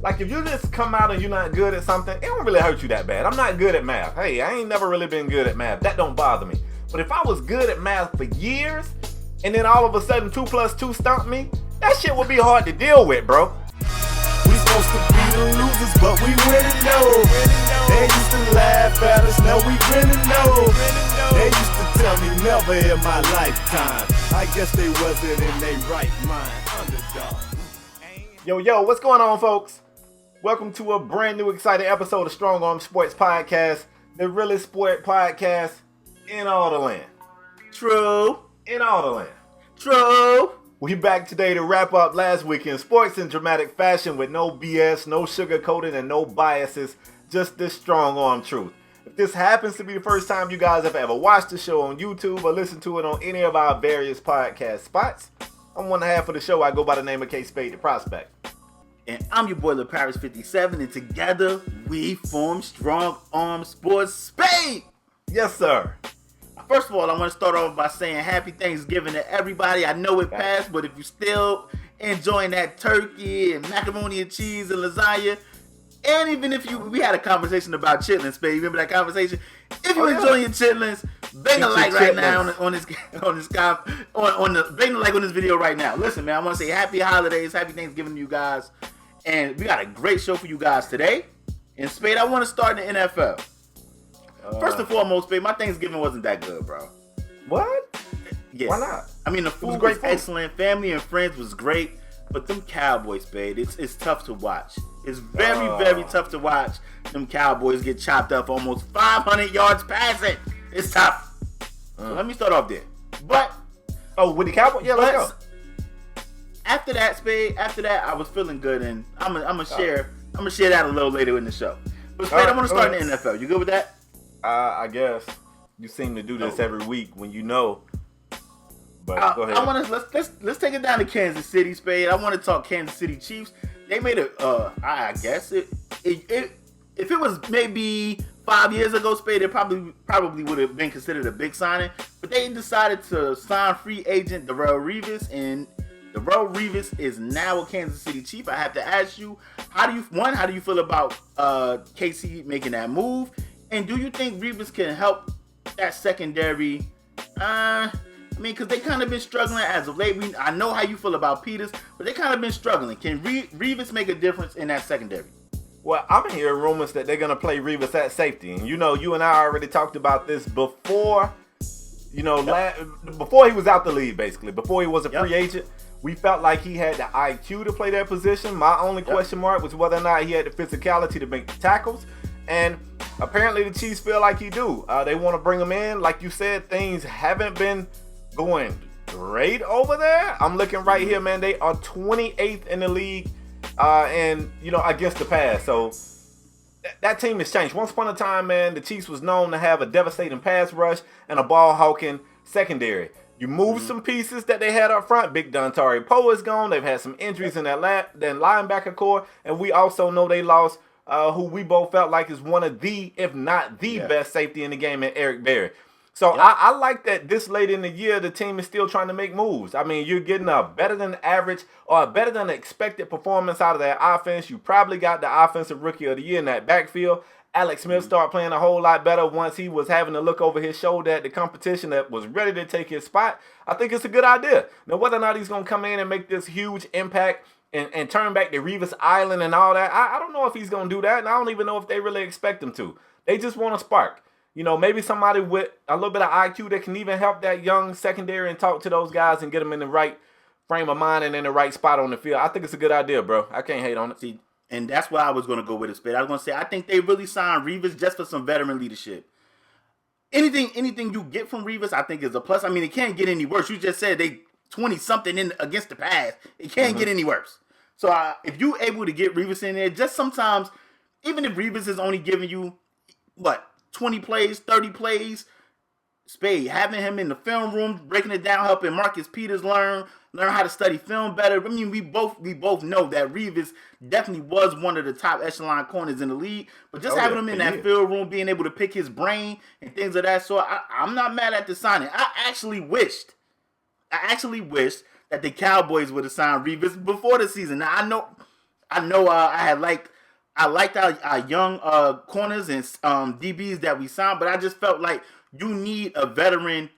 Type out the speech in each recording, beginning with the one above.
Like, if you just come out and you're not good at something, it don't really hurt you that bad. I'm not good at math. Hey, I ain't never really been good at math. That don't bother me. But if I was good at math for years, and then all of a sudden 2 plus 2 stumped me, that shit would be hard to deal with, bro. We supposed to be the losers, but we winning though. They used to laugh at us, now we winning though. They used to tell me never in my lifetime. I guess they wasn't in their right mind. Underdog. Yo, what's going on, folks? Welcome to a brand new exciting episode of Strong Arm Sports Podcast, the realest sport podcast in all the land. True. In all the land. True. We back today to wrap up last weekend sports in dramatic fashion with no BS, no sugarcoating, and no biases, just this strong arm truth. If this happens to be the first time you guys have ever watched the show on YouTube or listened to it on any of our various podcast spots, I'm one half of the show. I go by the name of K-Spade the Prospect. And I'm your boy, LaParis57, and together we form Strong Arm Sports Spade. Yes, sir. First of all, I want to start off by saying happy Thanksgiving to everybody. I know it passed, but if you're still enjoying that turkey and macaroni and cheese and lasagna, and even if we had a conversation about chitlins, Spade. Remember that conversation? If you're enjoying your chitlins, bang a like right now on this video right now. Listen, man, I want to say happy holidays, happy Thanksgiving to you guys, and we got a great show for you guys today. And Spade, I want to start in the NFL. First and foremost, Spade, my Thanksgiving wasn't that good, bro. What? Yes. Why not? I mean, the food was excellent. Family and friends was great. But them Cowboys, Spade, it's tough to watch. It's very tough to watch them Cowboys get chopped up almost 500 yards passing. It's tough. So let me start off there. But with the Cowboys? Yeah, let's go. After that, Spade, I was feeling good, and I'm gonna share that a little later in the show. But Spade, I want to start in the NFL. You good with that? I guess you seem to do this every week when you know. But go ahead. I want to let's take it down to Kansas City, Spade. I want to talk Kansas City Chiefs. They made I guess if it was maybe 5 years ago, Spade, it probably would have been considered a big signing. But they decided to sign free agent Darelle Revis, and Darelle Revis is now a Kansas City Chief. I have to ask you, how do you feel about KC making that move? And do you think Revis can help that secondary? Because they kind of been struggling as of late. I know how you feel about Peters, but they kind of been struggling. Can Revis make a difference in that secondary? Well, I'm hearing rumors that they're going to play Revis at safety. And, you and I already talked about this before, before he was out the league, basically. Before he was a free agent, we felt like he had the IQ to play that position. My only question mark was whether or not he had the physicality to make the tackles. And apparently the Chiefs feel like he do. They want to bring him in. Like you said, things haven't been going great over there. I'm looking right here, man. They are 28th in the league, and against the pass. So that team has changed. Once upon a time, man, the Chiefs was known to have a devastating pass rush and a ball hawking secondary. You move some pieces that they had up front. Big Dontari Poe is gone. They've had some injuries in that linebacker core, and we also know they lost who we both felt like is one of the, if not the best safety in the game, in Eric Berry. So I like that this late in the year, the team is still trying to make moves. I mean, you're getting a better than average or a better than expected performance out of that offense. You probably got the offensive rookie of the year in that backfield. Alex Smith started playing a whole lot better once he was having to look over his shoulder at the competition that was ready to take his spot. I think it's a good idea. Now, whether or not he's going to come in and make this huge impact and turn back to Revis Island and all that, I don't know if he's going to do that, and I don't even know if they really expect him to. They just want a spark. Maybe somebody with a little bit of IQ that can even help that young secondary and talk to those guys and get them in the right frame of mind and in the right spot on the field. I think it's a good idea, bro. I can't hate on it. See, and that's why I was going to go with it, Spade. I was going to say, I think they really signed Revis just for some veteran leadership. Anything you get from Revis, I think is a plus. I mean, it can't get any worse. You just said they 20-something in against the pass. It can't get any worse. So if you're able to get Revis in there, just sometimes, even if Revis is only giving you, 20 plays, 30 plays, Spade, having him in the film room, breaking it down, helping Marcus Peters learn how to study film better. I mean, we both know that Revis definitely was one of the top echelon corners in the league. But just having him in that field room, being able to pick his brain and things of that sort, I'm not mad at the signing. I actually wished that the Cowboys would have signed Revis before the season. Now, I know I know I liked our young corners and DBs that we signed, but I just felt like you need a veteran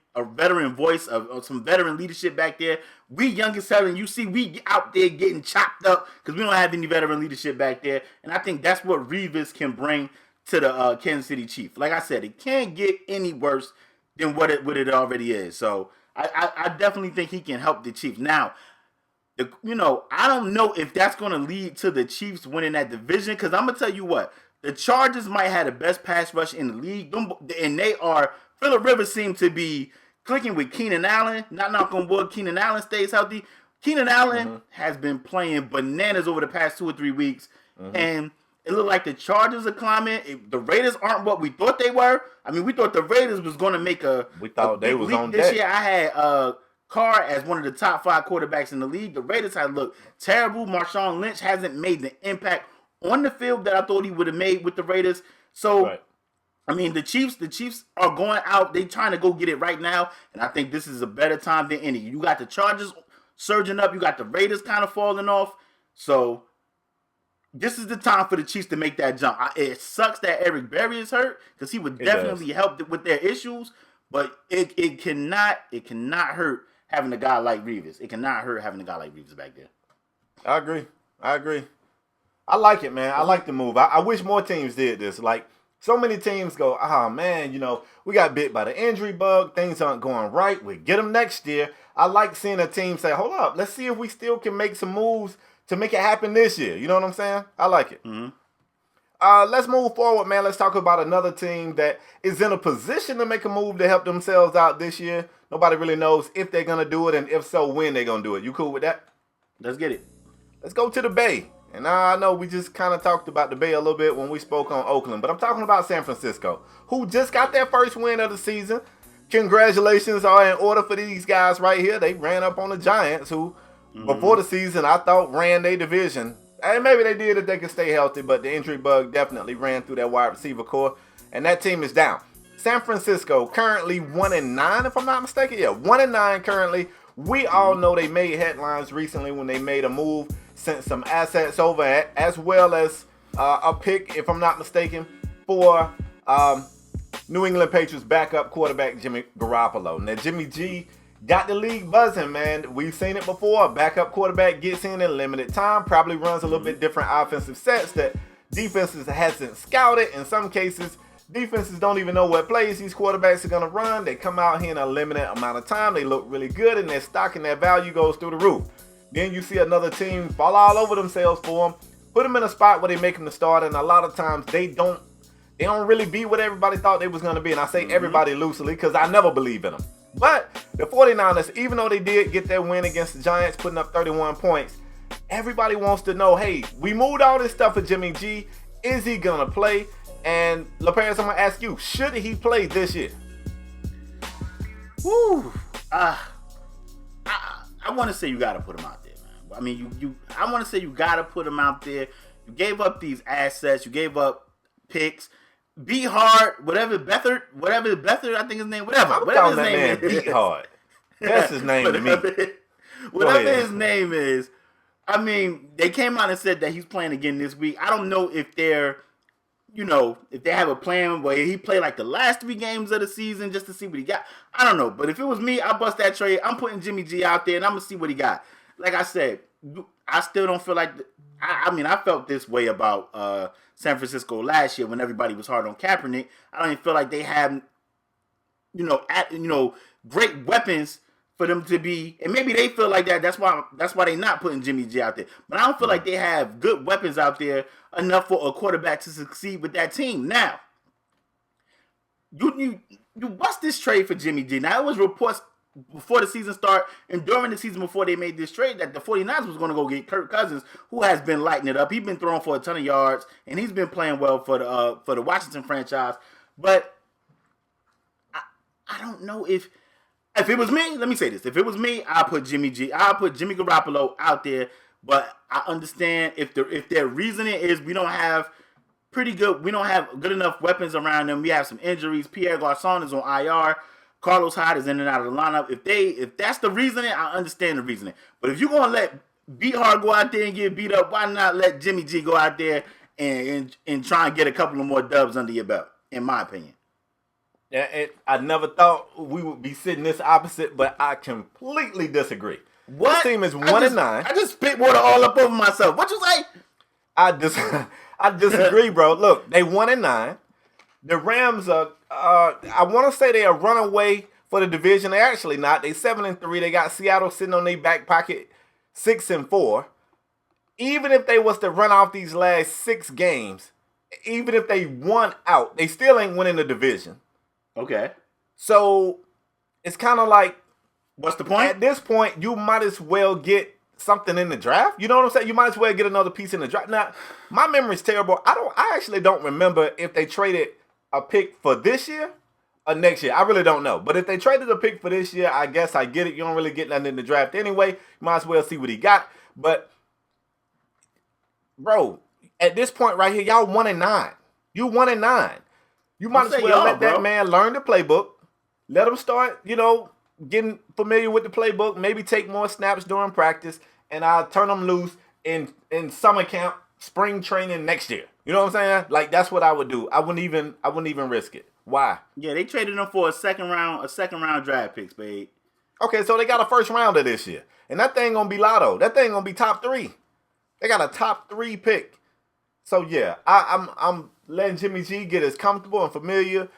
voice of some veteran leadership back there. We youngest seven, you see, we out there getting chopped up because we don't have any veteran leadership back there, and I think that's what Revis can bring to the Kansas City Chiefs. Like I said, it can't get any worse than what it already is. So I definitely think he can help the Chiefs. Now, I don't know if that's going to lead to the Chiefs winning that division, because I'm going to tell you what, the Chargers might have the best pass rush in the league, and Phillip Rivers seemed to be clicking with Keenan Allen. Not knock on wood, Keenan Allen stays healthy. Keenan Allen has been playing bananas over the past 2 or 3 weeks, and it looked like the Chargers are climbing. The Raiders aren't what we thought they were. I mean, we thought the Raiders was going to make we thought they was on this deck. year. I had Carr as one of the top 5 quarterbacks in the league. The Raiders have looked terrible. Marshawn Lynch hasn't made the impact on the field that I thought he would have made with the Raiders. So, right. I mean, the Chiefs are going out. They trying to go get it right now, and I think this is a better time than any. You got the Chargers surging up. You got the Raiders kind of falling off. So, this is the time for the Chiefs to make that jump. It sucks that Eric Berry is hurt because he would definitely help with their issues, but it cannot hurt having a guy like Revis. It cannot hurt having a guy like Revis back there. I agree. I like it, man. I like the move. I wish more teams did this. Like, so many teams go, man, we got bit by the injury bug. Things aren't going right. We get them next year. I like seeing a team say, hold up, let's see if we still can make some moves to make it happen this year. You know what I'm saying? I like it. Let's move forward, man. Let's talk about another team that is in a position to make a move to help themselves out this year. Nobody really knows if they're going to do it, and if so, when they're going to do it. You cool with that? Let's get it. Let's go to the Bay. And I know we just kind of talked about the Bay a little bit when we spoke on Oakland, but I'm talking about San Francisco, who just got their first win of the season. Congratulations are in order for these guys right here. They ran up on the Giants, who before the season I thought ran their division. And maybe they did if they could stay healthy, but the injury bug definitely ran through that wide receiver core, and that team is down. San Francisco currently 1-9, if I'm not mistaken. Yeah, 1-9 currently. We all know they made headlines recently when they made a move, sent some assets over, as well as a pick, if I'm not mistaken, for New England Patriots backup quarterback Jimmy Garoppolo. Now, Jimmy G got the league buzzing, man. We've seen it before. A backup quarterback gets in limited time, probably runs a little bit different offensive sets that defenses hasn't scouted. In some cases, defenses don't even know what plays these quarterbacks are going to run. They come out here in a limited amount of time. They look really good, and their stock and their value goes through the roof. Then you see another team fall all over themselves for them, put them in a spot where they make them the starter, and a lot of times they don't really be what everybody thought they was going to be. And I say everybody loosely because I never believe in them. But the 49ers, even though they did get that win against the Giants, putting up 31 points, everybody wants to know, hey, we moved all this stuff for Jimmy G. Is he going to play? And LaParis, I'm going to ask you, should he play this year? Woo! I want to say you got to put him out there, man. I mean, I want to say you got to put him out there. You gave up these assets. You gave up picks. Be hard, whatever Beathard, I think his name, whatever his name is. Beat hard. That's his name to me. Whatever his name is. I mean, they came out and said that he's playing again this week. I don't know if they're, if they have a plan where he played like the last 3 games of the season just to see what he got. I don't know. But if it was me, I bust that trade. I'm putting Jimmy G out there and I'm going to see what he got. Like I said, I still don't feel like, I felt this way about San Francisco last year when everybody was hard on Kaepernick. I don't even feel like they have, great weapons for them to be, and maybe they feel like that. That's why they're not putting Jimmy G out there. But I don't feel like they have good weapons out there enough for a quarterback to succeed with that team. Now, you bust this trade for Jimmy G. Now, it was reports before the season start and during the season before they made this trade that the 49ers was going to go get Kirk Cousins, who has been lighting it up. He's been throwing for a ton of yards, and he's been playing well for the Washington franchise. But I don't know if it was me, let me say this. If it was me, I'll put Jimmy Garoppolo out there. But I understand if their reasoning is we don't have good enough weapons around them. We have some injuries. Pierre Garçon is on IR. Carlos Hyde is in and out of the lineup. If that's the reasoning, I understand the reasoning. But if you're gonna let Beathard go out there and get beat up, why not let Jimmy G go out there and try and get a couple of more dubs under your belt, in my opinion. Yeah, I never thought we would be sitting this opposite, but I completely disagree. What? This team is 1-9. I just spit water all up over myself. What you say? I disagree, bro. Look, they 1-9. The Rams are, I want to say they are runaway for the division. They're actually not. They 7-3. They got Seattle sitting on their back pocket 6-4. Even if they was to run off these last 6 games, even if they won out, they still ain't winning the division. Okay. So it's kind of like, what's the point? At this point, you might as well get something in the draft. You know what I'm saying? You might as well get another piece in the draft. Now, my memory's terrible. I actually don't remember if they traded a pick for this year or next year. I really don't know. But if they traded a pick for this year, I guess I get it. You don't really get nothing in the draft anyway. You might as well see what he got. But, bro, at this point right here, y'all 1-9. You 1-9. You might as well let that man learn the playbook. Let him start, getting familiar with the playbook. Maybe take more snaps during practice. And I'll turn him loose in summer camp, spring training next year. You know what I'm saying? Like, that's what I would do. I wouldn't even risk it. Why? Yeah, they traded him for a second round draft picks, babe. Okay, so they got a first rounder this year. And that thing gonna be lotto. That thing gonna be top 3. They got a top 3 pick. So yeah, I'm letting Jimmy G get as comfortable and familiar,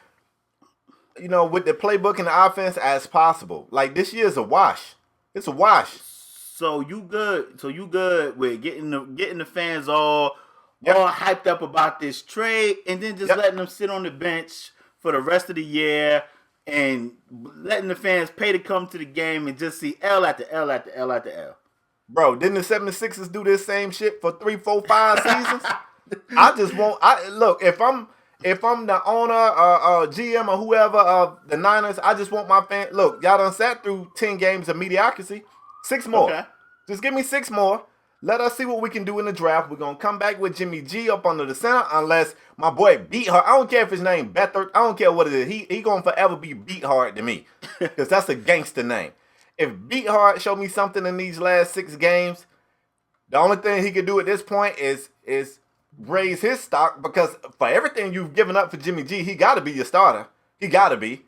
with the playbook and the offense as possible. Like, this year's a wash. It's a wash. So you good? So you good with getting the fans all hyped up about this trade, and then just letting them sit on the bench for the rest of the year, and letting the fans pay to come to the game and just see L after L after L after L. Bro, didn't the 76ers do this same shit for 3, 4, 5 seasons? I just want. Look, if I'm the owner, GM, or whoever of the Niners, I just want my fans. Look, y'all done sat through 10 games of mediocrity. 6 more. Okay. Just give me 6 more. Let us see what we can do in the draft. We're going to come back with Jimmy G up under the center unless my boy Beathard. I don't care if his name Beathard. I don't care what it is. He going to forever be Beathard to me because that's a gangster name. If Beathard showed me something in these last 6 games, the only thing he could do at this point is raise his stock, because for everything you've given up for Jimmy G, he got to be your starter. He got to be.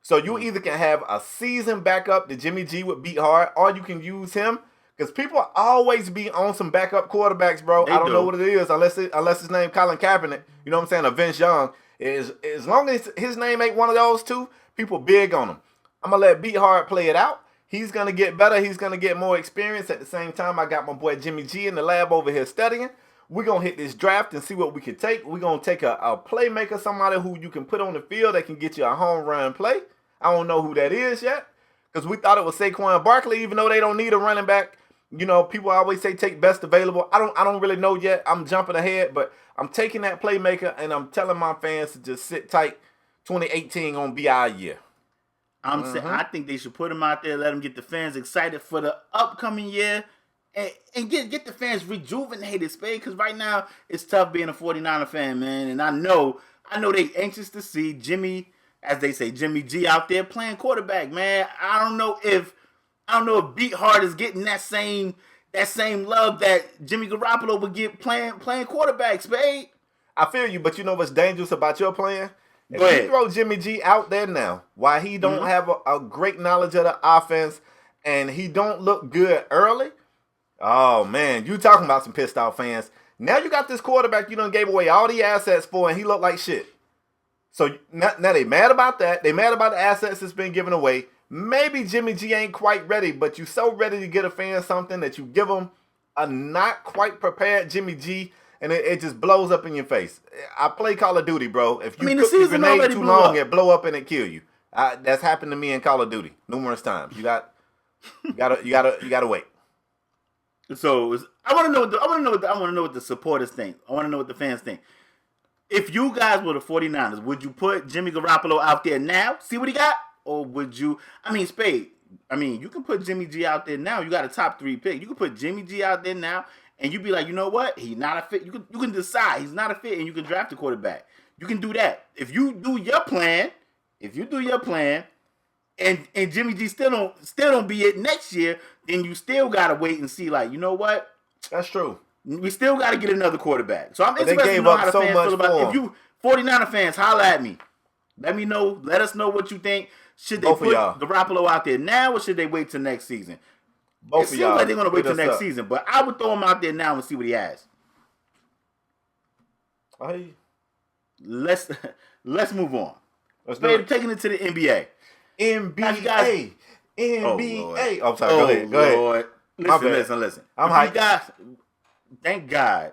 So you either can have a season backup to Jimmy G with Beathard, or you can use him. Because people always be on some backup quarterbacks, bro. I don't know what it is unless his name Colin Kaepernick. You know what I'm saying? Or Vince Young. As long as his name ain't one of those two, people big on him. I'm going to let Beathard play it out. He's going to get better. He's going to get more experience. At the same time, I got my boy Jimmy G in the lab over here studying. We're going to hit this draft and see what we can take. We're going to take a playmaker, somebody who you can put on the field that can get you a home run play. I don't know who that is yet, because we thought it was Saquon Barkley, even though they don't need a running back. People always say take best available. I don't really know yet. I'm jumping ahead, but I'm taking that playmaker, and I'm telling my fans to just sit tight. 2018 gonna be our year. I'm saying I think they should put him out there, let them get the fans excited for the upcoming year, and get the fans rejuvenated, Spade. Because right now it's tough being a 49er fan, man. And I know they anxious to see Jimmy, as they say, Jimmy G out there playing quarterback, man. I don't know if Beathard is getting that same love that Jimmy Garoppolo would get playing quarterback, Spade. I feel you, but you know what's dangerous about your plan? If you throw Jimmy G out there now, while he don't have a great knowledge of the offense and he don't look good early, oh man, you talking about some pissed off fans. Now you got this quarterback you done gave away all the assets for, and he looked like shit. So now they mad about that. They mad about the assets that's been given away. Maybe Jimmy G ain't quite ready, but you so ready to get a fan something that you give them a not quite prepared Jimmy G, and it just blows up in your face. I play Call of Duty, bro. If you cook the grenade too long, it blow up and it kill you. That's happened to me in Call of Duty numerous times. You gotta wait. So I want to know what the supporters think. I want to know what the fans think. If you guys were the 49ers, would you put Jimmy Garoppolo out there now, see what he got? Or would you, Spade, you can put Jimmy G out there now. You got a top 3 pick. You can put Jimmy G out there now, and you be like, you know what? He's not a fit. You can decide he's not a fit, and you can draft a quarterback. You can do that. If you do your plan, and Jimmy G still don't be it next year, then you still gotta wait and see. Like, you know what? That's true. We still gotta get another quarterback. So I'm But they interested to gave know up how the so fans much feel about for it. If you 49er fans, holla at me. Let me know. Let us know what you think. Should they Both of put y'all. Garoppolo out there now, or should they wait till next season? Both It of seems y'all. like they're gonna wait till hit us next up. season, but I would throw him out there now and see what he has. Hey, Let's move on. let's do Spade, it. taking it to the NBA. Now, you guys- NBA. NBA. Oh, I'm sorry. Oh, Go ahead. Go ahead. Lord. My bad. Listen. I'm If you hyped. guys,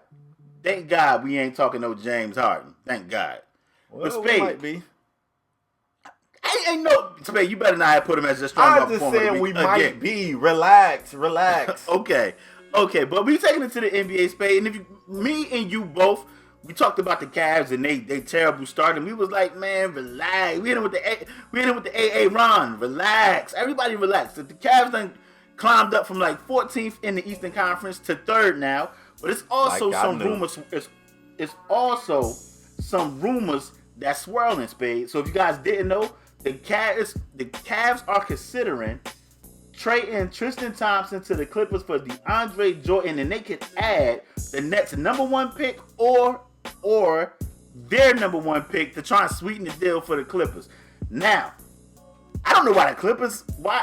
thank God we ain't talking no James Harden. Thank God. Well, But we Spade, might be. ain't no Spade. You better not have put him as a strong I ball just performer said we again. might be. Relax. Okay, but we taking it to the NBA, Spade, and me and you both, we talked about the Cavs and they terrible start, and we was like, man, relax. We hit him with the AA Ron. Relax, everybody relax. The Cavs done climbed up from like 14th in the Eastern Conference to 3rd now, but it's also Like I some knew. rumors. It's also some rumors that's swirling, Spade. So if you guys didn't know, the Cavs are considering trading Tristan Thompson to the Clippers for DeAndre Jordan, and they could add the Nets' #1 pick or their #1 pick to try and sweeten the deal for the Clippers. Now, I don't know why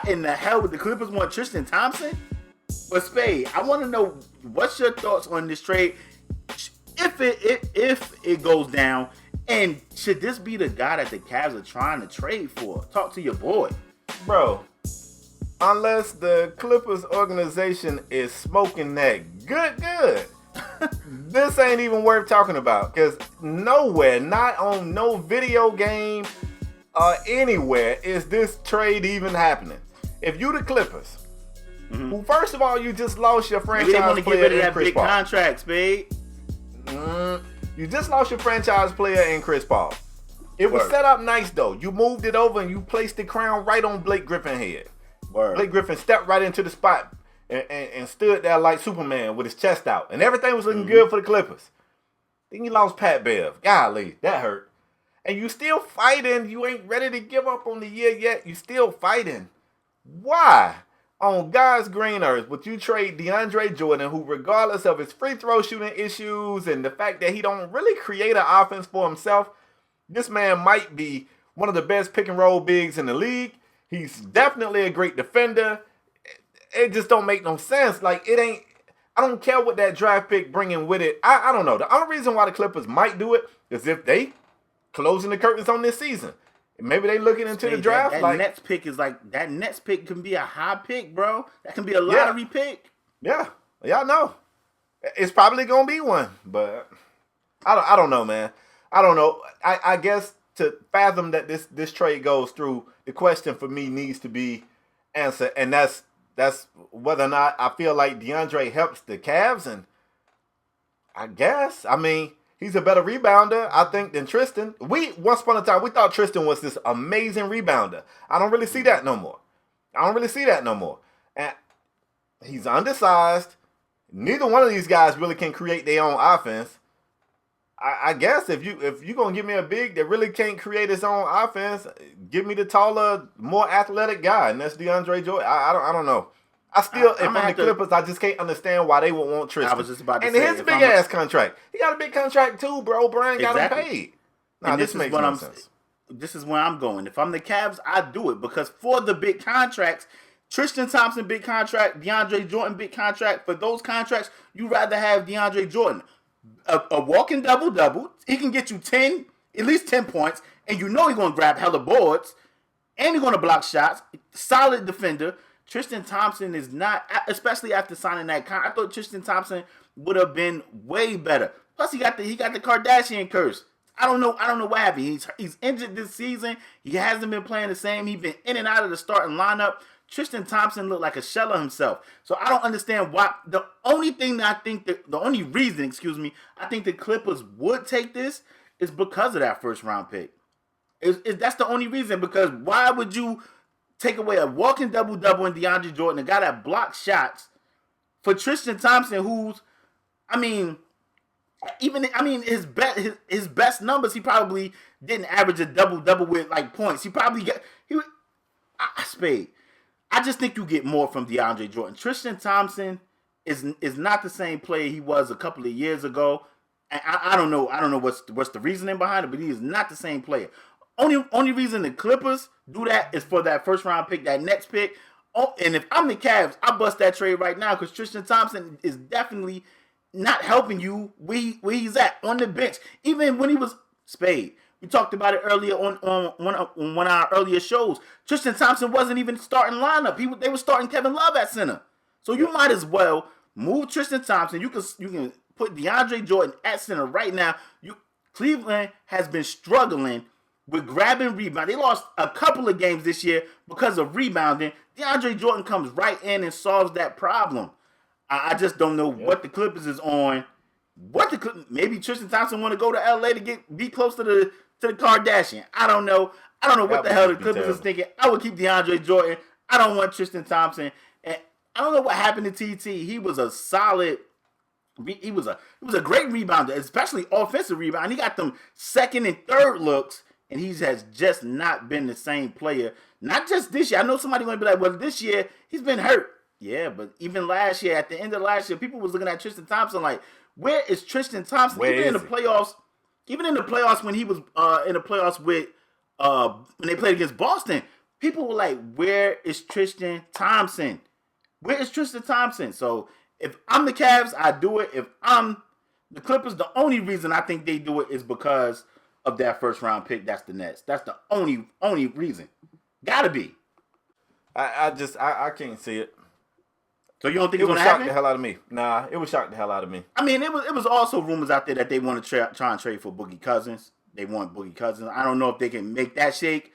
in the hell would the Clippers want Tristan Thompson? But Spade, I want to know what's your thoughts on this trade if it goes down, and should this be the guy that the Cavs are trying to trade for? Talk to your boy. Bro, unless the Clippers organization is smoking that good, this ain't even worth talking about. Because nowhere, not on no video game anywhere, is this trade even happening. If you the Clippers, who first of all, you just lost your Maybe they want franchise to get player rid of in that Chris big Paul. contract, Spade. You just lost your franchise player in Chris Paul. It was Word. set up nice though. You moved it over and you placed the crown right on Blake Griffin's head. Word. Blake Griffin stepped right into the spot and stood there like Superman with his chest out. And everything was looking good for the Clippers. Then you lost Pat Bev. Golly, that hurt. And you still fighting. You ain't ready to give up on the year yet. You still fighting. Why? On God's green earth, would you trade DeAndre Jordan, who regardless of his free throw shooting issues and the fact that he don't really create an offense for himself, this man might be one of the best pick and roll bigs in the league. He's definitely a great defender. It just don't make no sense. Like, it ain't, I don't care what that draft pick bringing with it. I don't know. The only reason why the Clippers might do it is if they closing the curtains on this season. Maybe they looking into the draft. That Nets pick is like, that Nets pick can be a high pick, bro. That can be a lottery pick. Yeah, y'all know. It's probably gonna be one, but I don't know, man. I don't know. I guess to fathom that this trade goes through, the question for me needs to be answered, and that's whether or not I feel like DeAndre helps the Cavs, and I guess, I mean, he's a better rebounder, I think, than Tristan. Once upon a time, we thought Tristan was this amazing rebounder. I don't really see that no more. And he's undersized. Neither one of these guys really can create their own offense. I guess if you're going to give me a big that really can't create his own offense, give me the taller, more athletic guy, and that's DeAndre Jordan. I don't know. If I'm the Clippers, I just can't understand why they would want Tristan. I was just about to and say, his big ass contract. He got a big contract too, bro. Brian got him paid. Nah, this makes no sense. This is where I'm going. If I'm the Cavs, I do it because for the big contracts, Tristan Thompson big contract, DeAndre Jordan big contract. For those contracts, you rather have DeAndre Jordan, a walking double. He can get you at least 10 points, and you know he's gonna grab hella boards, and he's gonna block shots. Solid defender. Tristan Thompson is not, especially after signing that contract. I thought Tristan Thompson would have been way better. Plus, he got the Kardashian curse. I don't know what happened. He's injured this season. He hasn't been playing the same. He's been in and out of the starting lineup. Tristan Thompson looked like a shell of himself. So I don't understand why. The only reason, I think the Clippers would take this is because of that first round pick. That's the only reason, because why would you take away a walking double-double in DeAndre Jordan, a guy that blocks shots, for Tristan Thompson, who's, his best numbers, he probably didn't average a double-double with like points. He Spade. I just think you get more from DeAndre Jordan. Tristan Thompson is not the same player he was a couple of years ago. And I don't know what's the reasoning behind it, but he is not the same player. Only reason the Clippers do that is for that first round pick, that next pick. Oh, and if I'm the Cavs, I bust that trade right now because Tristan Thompson is definitely not helping you where he's at on the bench. Even when he was Spade. We talked about it earlier on one of our earlier shows. Tristan Thompson wasn't even starting lineup. They were starting Kevin Love at center. So you might as well move Tristan Thompson. You can put DeAndre Jordan at center right now. Cleveland has been struggling with grabbing rebound. They lost a couple of games this year because of rebounding. DeAndre Jordan comes right in and solves that problem. I just don't know what the Clippers is on. Maybe Tristan Thompson want to go to LA to be close to the Kardashian. I don't know. I don't know what the hell the Clippers is thinking. I would keep DeAndre Jordan. I don't want Tristan Thompson. And I don't know what happened to TT. He was a solid. He was a great rebounder, especially offensive rebound. He got them second and third looks, and he has just not been the same player. Not just this year. I know somebody might be like, well, this year he's been hurt. Yeah, but even last year, at the end of last year, people was looking at Tristan Thompson like, where is Tristan Thompson? Even in the playoffs when he was in the playoffs with when they played against Boston, people were like, where is Tristan Thompson? Where is Tristan Thompson? So if I'm the Cavs, I do it. If I'm the Clippers, the only reason I think they do it is because of that first round pick. That's the Nets. That's the only reason. Gotta be. I can't see it. So you don't think it it's would gonna shock happen? the hell out of me? Nah, it would shock the hell out of me. I mean, it was also rumors out there that they want to try and trade for Boogie Cousins. They want Boogie Cousins. I don't know if they can make that shake.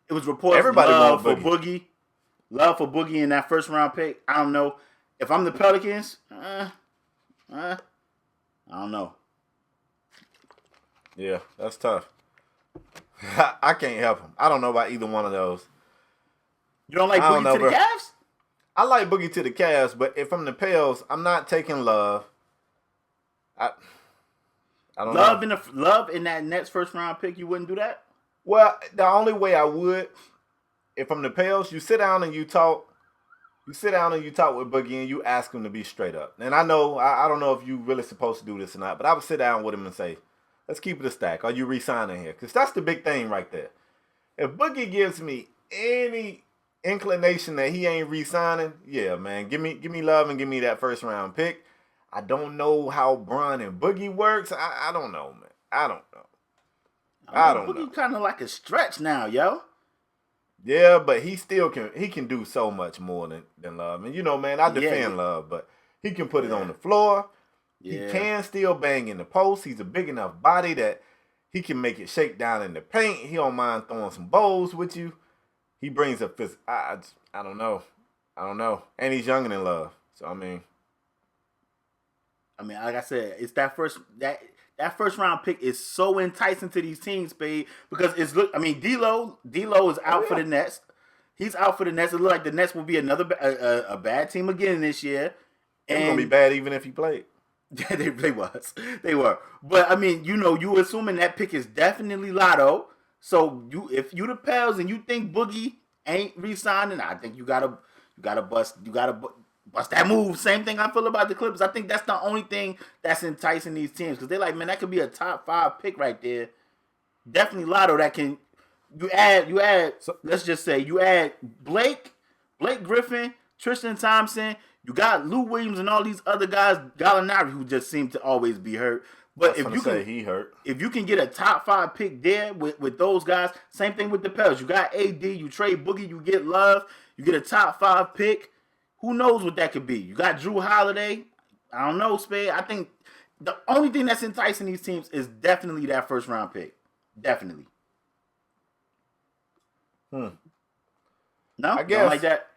It was reported love for Boogie in that first round pick. I don't know. If I'm the Pelicans, I don't know. Yeah, that's tough. I can't help him. I don't know about either one of those. You don't like Boogie to the Cavs? I like Boogie to the Cavs, but if I'm the Pels, I'm not taking Love. I don't know. Love in that Nets first round pick, you wouldn't do that? Well, the only way I would, if I'm the Pels, you sit down and you talk. You sit down and you talk with Boogie and you ask him to be straight up. And I know, I don't know if you really supposed to do this or not, but I would sit down with him and say, let's keep it a stack. Are you re-signing here? Because that's the big thing right there. If Boogie gives me any inclination that he ain't re-signing, yeah, man, give me Love and give me that first round pick. I don't know how Bron and Boogie works. I don't know, man. I don't know. Boogie kind of like a stretch now, yo. Yeah, but he still can do so much more than Love. And you know, man, I defend Love, but he can put it on the floor. Yeah. He can still bang in the post. He's a big enough body that he can make it shake down in the paint. He don't mind throwing some bowls with you. He brings up physical. I don't know. And he's younger than Love. So I mean, like I said, it's that first round pick is so enticing to these teams, Spade, because D'Lo is out for the Nets. He's out for the Nets. It looks like the Nets will be another a bad team again this year. It's gonna be bad even if he played. Yeah, they were. But I mean, you assuming that pick is definitely Lotto. So if you the Pels and you think Boogie ain't re-signing, I think you gotta bust that move. Same thing I feel about the Clippers. I think that's the only thing that's enticing these teams because they're like, man, that could be a top 5 pick right there. Definitely Lotto that can. You add. So let's just say you add Blake Griffin, Tristan Thompson. You got Lou Williams and all these other guys, Gallinari, who just seem to always be hurt. But if you can get a top 5 pick there with those guys, same thing with the Pels. You got AD, you trade Boogie, you get Love, you get a top 5 pick. Who knows what that could be? You got Drew Holiday. I don't know, Spade. I think the only thing that's enticing these teams is definitely that first round pick. Definitely. No, I guess. Don't like that.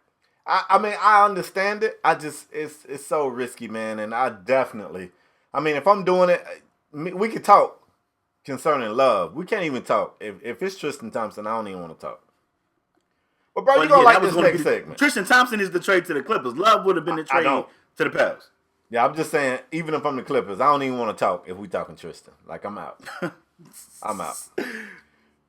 I mean, I understand it. It's so risky, man. And if I'm doing it, we could talk concerning Love. We can't even talk. If it's Tristan Thompson, I don't even want to talk. But bro, you're going to like this next segment. Tristan Thompson is the trade to the Clippers. Love would have been the trade to the Pels. Yeah, I'm just saying, even if I'm the Clippers, I don't even want to talk if we talking Tristan. Like, I'm out. I'm out.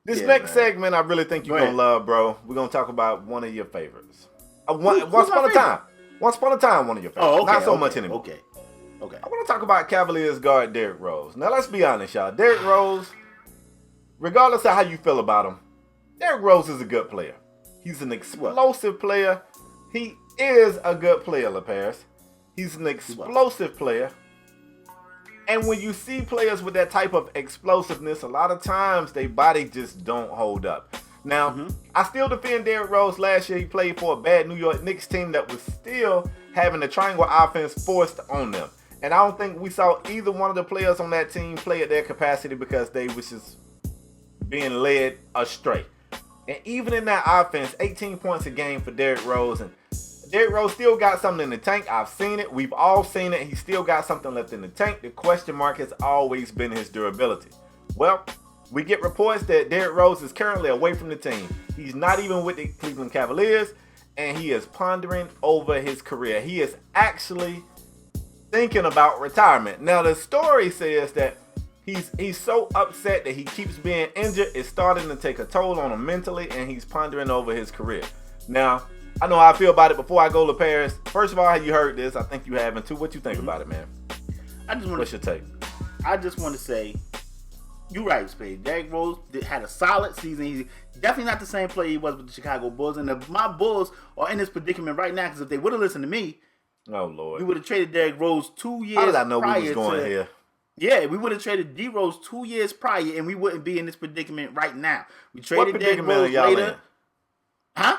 This Yeah, next man. segment, I really think you're Go going to ahead. love, bro. We're going to talk about one of your favorites. Who's Once my upon a favorite? time. Once upon a time, one of your favorites. Oh, okay. Not so okay, much anymore. Okay. I want to talk about Cavaliers guard Derrick Rose. Now, let's be honest, y'all. Derrick Rose, regardless of how you feel about him, Derrick Rose is a good player. He's an explosive player. He is a good player, LaParis. He's an explosive player. And when you see players with that type of explosiveness, a lot of times their body just don't hold up. Now, I still defend Derrick Rose. Last year, he played for a bad New York Knicks team that was still having the triangle offense forced on them. And I don't think we saw either one of the players on that team play at their capacity because they was just being led astray. And even in that offense, 18 points a game for Derrick Rose. And Derrick Rose still got something in the tank. I've seen it. We've all seen it. He still got something left in the tank. The question mark has always been his durability. Well, we get reports that Derrick Rose is currently away from the team. He's not even with the Cleveland Cavaliers, and he is pondering over his career. He is actually thinking about retirement. Now, the story says that he's so upset that he keeps being injured. It's starting to take a toll on him mentally, and he's pondering over his career. Now, I know how I feel about it. Before I go to Paris, first of all, you heard this. I think you haven't too. What you think about it, man? What's your take? I just want to say, you're right, Spade. Derrick Rose had a solid season. He's definitely not the same player he was with the Chicago Bulls. And my Bulls are in this predicament right now because if they would have listened to me, oh Lord, we would have traded Derrick Rose 2 years. How did I know prior we was going here? Yeah, we would have traded D Rose 2 years prior, and we wouldn't be in this predicament right now. We traded Derrick Rose later. In? Huh?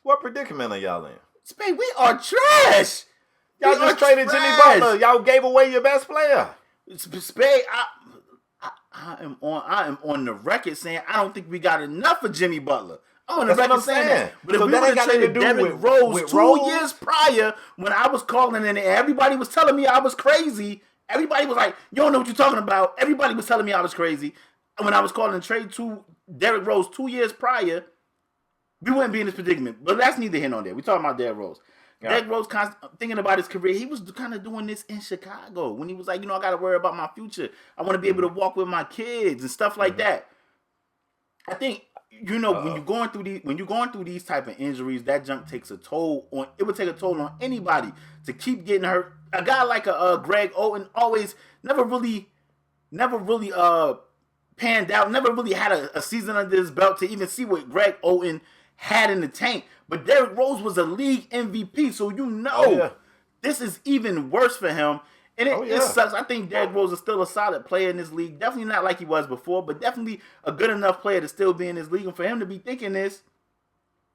What predicament are y'all in? Spade, we are trash. Y'all just traded Jimmy Butler. Y'all gave away your best player. Spade, I am on the record saying I don't think we got enough for Jimmy Butler. I'm on the record saying that. But if we would have traded Derrick Rose 2 years prior, when I was calling and everybody was telling me I was crazy, everybody was like, "You don't know what you're talking about." Everybody was telling me I was crazy. And when I was calling trade to Derrick Rose 2 years prior, we wouldn't be in this predicament. But that's neither here nor there. We're talking about Derrick Rose. Yeah. Derrick Rose, thinking about his career, he was kind of doing this in Chicago when he was like, I got to worry about my future. I want to be able to walk with my kids and stuff like that. I think when you're going through these type of injuries, that junk takes a toll on. It would take a toll on anybody to keep getting hurt. A guy like a Greg Oden always never really panned out. Never really had a season under his belt to even see what Greg Oden had in the tank. But Derrick Rose was a league MVP, so this is even worse for him. And it sucks. I think Derrick Rose is still a solid player in this league. Definitely not like he was before, but definitely a good enough player to still be in this league. And for him to be thinking this,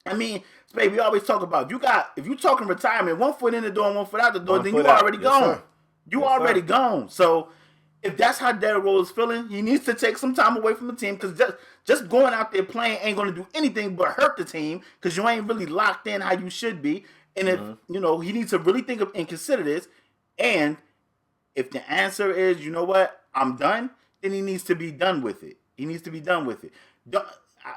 I mean, Spade, we always talk about if you're talking retirement, 1 foot in the door and 1 foot out the door, then you already gone. You already gone. So if that's how Derrick Rose is feeling, he needs to take some time away from the team because just going out there playing ain't going to do anything but hurt the team because you ain't really locked in how you should be. And if, he needs to really think of and consider this. And if the answer is, you know what, I'm done, then he needs to be done with it.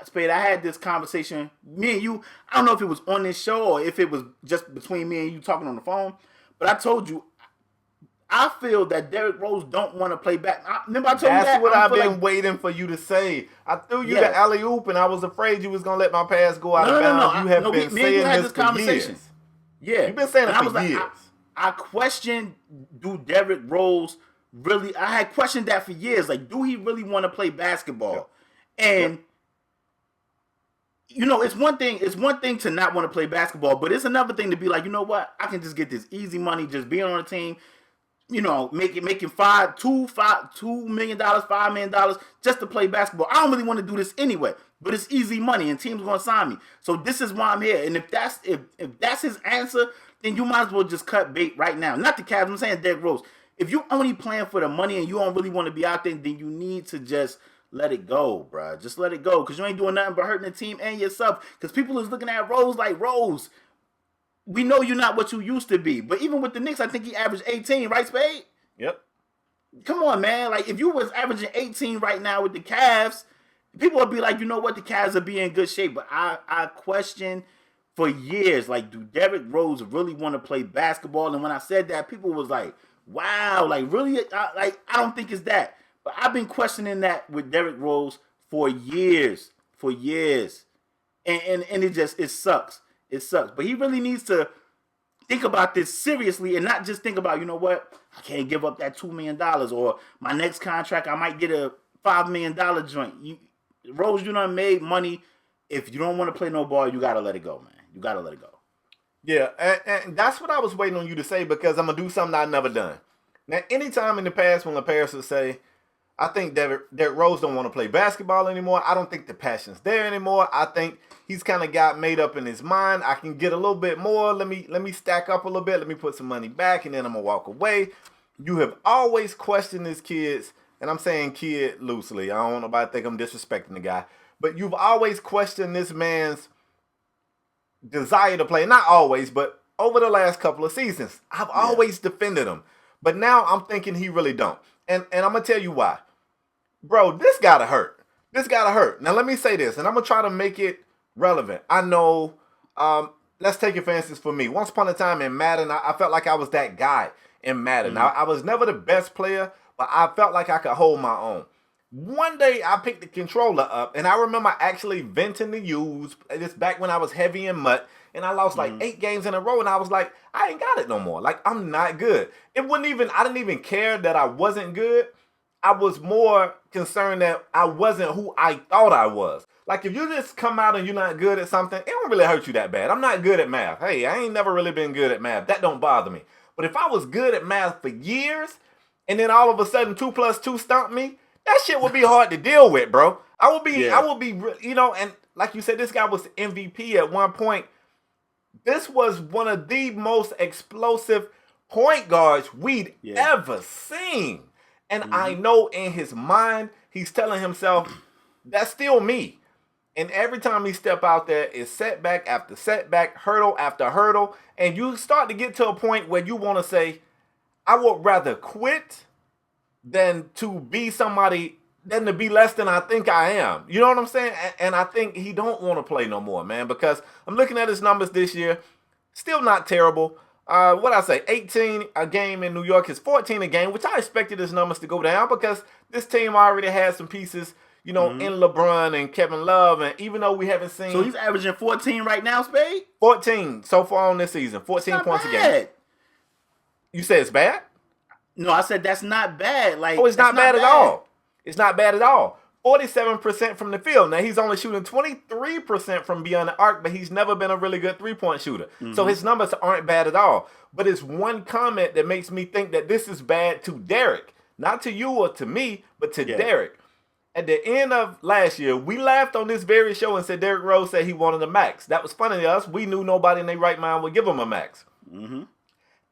Spade, I had this conversation, me and you, I don't know if it was on this show or if it was just between me and you talking on the phone, but I told you, I feel that Derrick Rose don't want to play back. Remember I told you that? That's what I've been waiting for you to say. I threw you the alley-oop and I was afraid you was going to let my pass go out of bounds. You have been saying this for years. Yeah. You've been saying it for years. I questioned, do Derrick Rose really, I had questioned that for years. Like, do he really want to play basketball? And, it's one thing to not want to play basketball, but it's another thing to be like, you know what? I can just get this easy money just being on a team, making $2 million, $5 million just to play basketball. I don't really want to do this anyway, but it's easy money and teams are going to sign me. So this is why I'm here. And if that's his answer, then you might as well just cut bait right now. Not the Cavs, I'm saying Derrick Rose. If you only playing for the money and you don't really want to be out there, then you need to just let it go, bro. Just let it go because you ain't doing nothing but hurting the team and yourself. Because people is looking at Rose like, Rose, we know you're not what you used to be. But even with the Knicks, I think he averaged 18, right, Spade? Yep. Come on, man. Like, if you was averaging 18 right now with the Cavs, people would be like, you know what, the Cavs are being in good shape. But I question for years, like, do Derrick Rose really want to play basketball? And when I said that, people was like, wow, like, really? I don't think it's that. But I've been questioning that with Derrick Rose for years. And it sucks. It sucks. But he really needs to think about this seriously and not just think about, you know what, I can't give up that $2 million or my next contract, I might get a $5 million joint. Rose, you done made money. If you don't want to play no ball, you got to let it go, man. You got to let it go. Yeah, and that's what I was waiting on you to say because I'm going to do something I've never done. Now, anytime in the past when the parents would say, I think Derrick Rose don't want to play basketball anymore. I don't think the passion's there anymore. I think he's kind of got made up in his mind. I can get a little bit more. Let me stack up a little bit. Let me put some money back, and then I'm going to walk away. You have always questioned this kid's, and I'm saying kid loosely. I don't want nobody to think I'm disrespecting the guy. But you've always questioned this man's desire to play. Not always, but over the last couple of seasons. I've always defended him. But now I'm thinking he really don't. And I'm going to tell you why. Bro, this got to hurt. This got to hurt. Now, let me say this, and I'm going to try to make it relevant. I know, let's take it for instance for me. Once upon a time in Madden, I felt like I was that guy in Madden. Now, I was never the best player, but I felt like I could hold my own. One day, I picked the controller up, and I remember actually venting the U's. This back when I was heavy in MUT, and I lost like 8 games in a row, and I was like, I ain't got it no more. Like, I'm not good. I didn't even care that I wasn't good. I was more concerned that I wasn't who I thought I was. Like, if you just come out and you're not good at something, it don't really hurt you that bad. I'm not good at math. Hey, I ain't never really been good at math. That don't bother me. But if I was good at math for years, and then all of a sudden 2 + 2 stumped me, that shit would be hard to deal with, bro. I would be, and like you said, this guy was MVP at one point. This was one of the most explosive point guards we'd ever seen. And I know in his mind, he's telling himself, that's still me. And every time he step out there, it's setback after setback, hurdle after hurdle. And you start to get to a point where you want to say, I would rather quit than to be somebody, than to be less than I think I am. You know what I'm saying? And I think he don't want to play no more, man, because I'm looking at his numbers this year. Still not terrible. What I say, 18 a game in New York is 14 a game, which I expected his numbers to go down because this team already has some pieces, in LeBron and Kevin Love, and even though we haven't seen... So he's averaging 14 right now, Spade? 14 so far on this season, 14 points a game. You said it's bad? No, I said that's not bad. Like, it's not bad at all. It's not bad at all. 47% from the field. Now, he's only shooting 23% from beyond the arc, but he's never been a really good three-point shooter. So his numbers aren't bad at all. But it's one comment that makes me think that this is bad to Derrick. Not to you or to me, but to Derrick. At the end of last year, we laughed on this very show and said Derrick Rose said he wanted a max. That was funny to us. We knew nobody in their right mind would give him a max.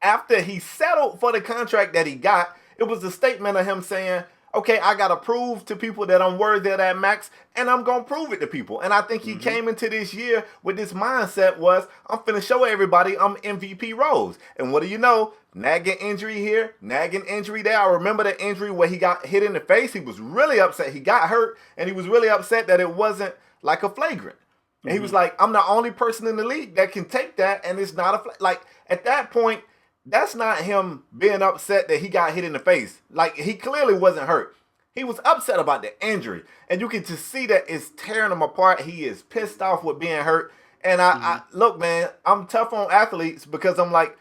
After he settled for the contract that he got, it was a statement of him saying, okay, I got to prove to people that I'm worthy of that max, and I'm going to prove it to people. And I think he came into this year with this mindset was, I'm finna show everybody I'm MVP Rose. And what do you know? Nagging injury here, nagging injury there. I remember the injury where he got hit in the face. He was really upset. He got hurt, and he was really upset that it wasn't like a flagrant. And he was like, I'm the only person in the league that can take that, and it's not like, at that point, that's not him being upset that he got hit in the face. Like, he clearly wasn't hurt. He was upset about the injury. And you can just see that it's tearing him apart. He is pissed off with being hurt. And I look, man, I'm tough on athletes because I'm like,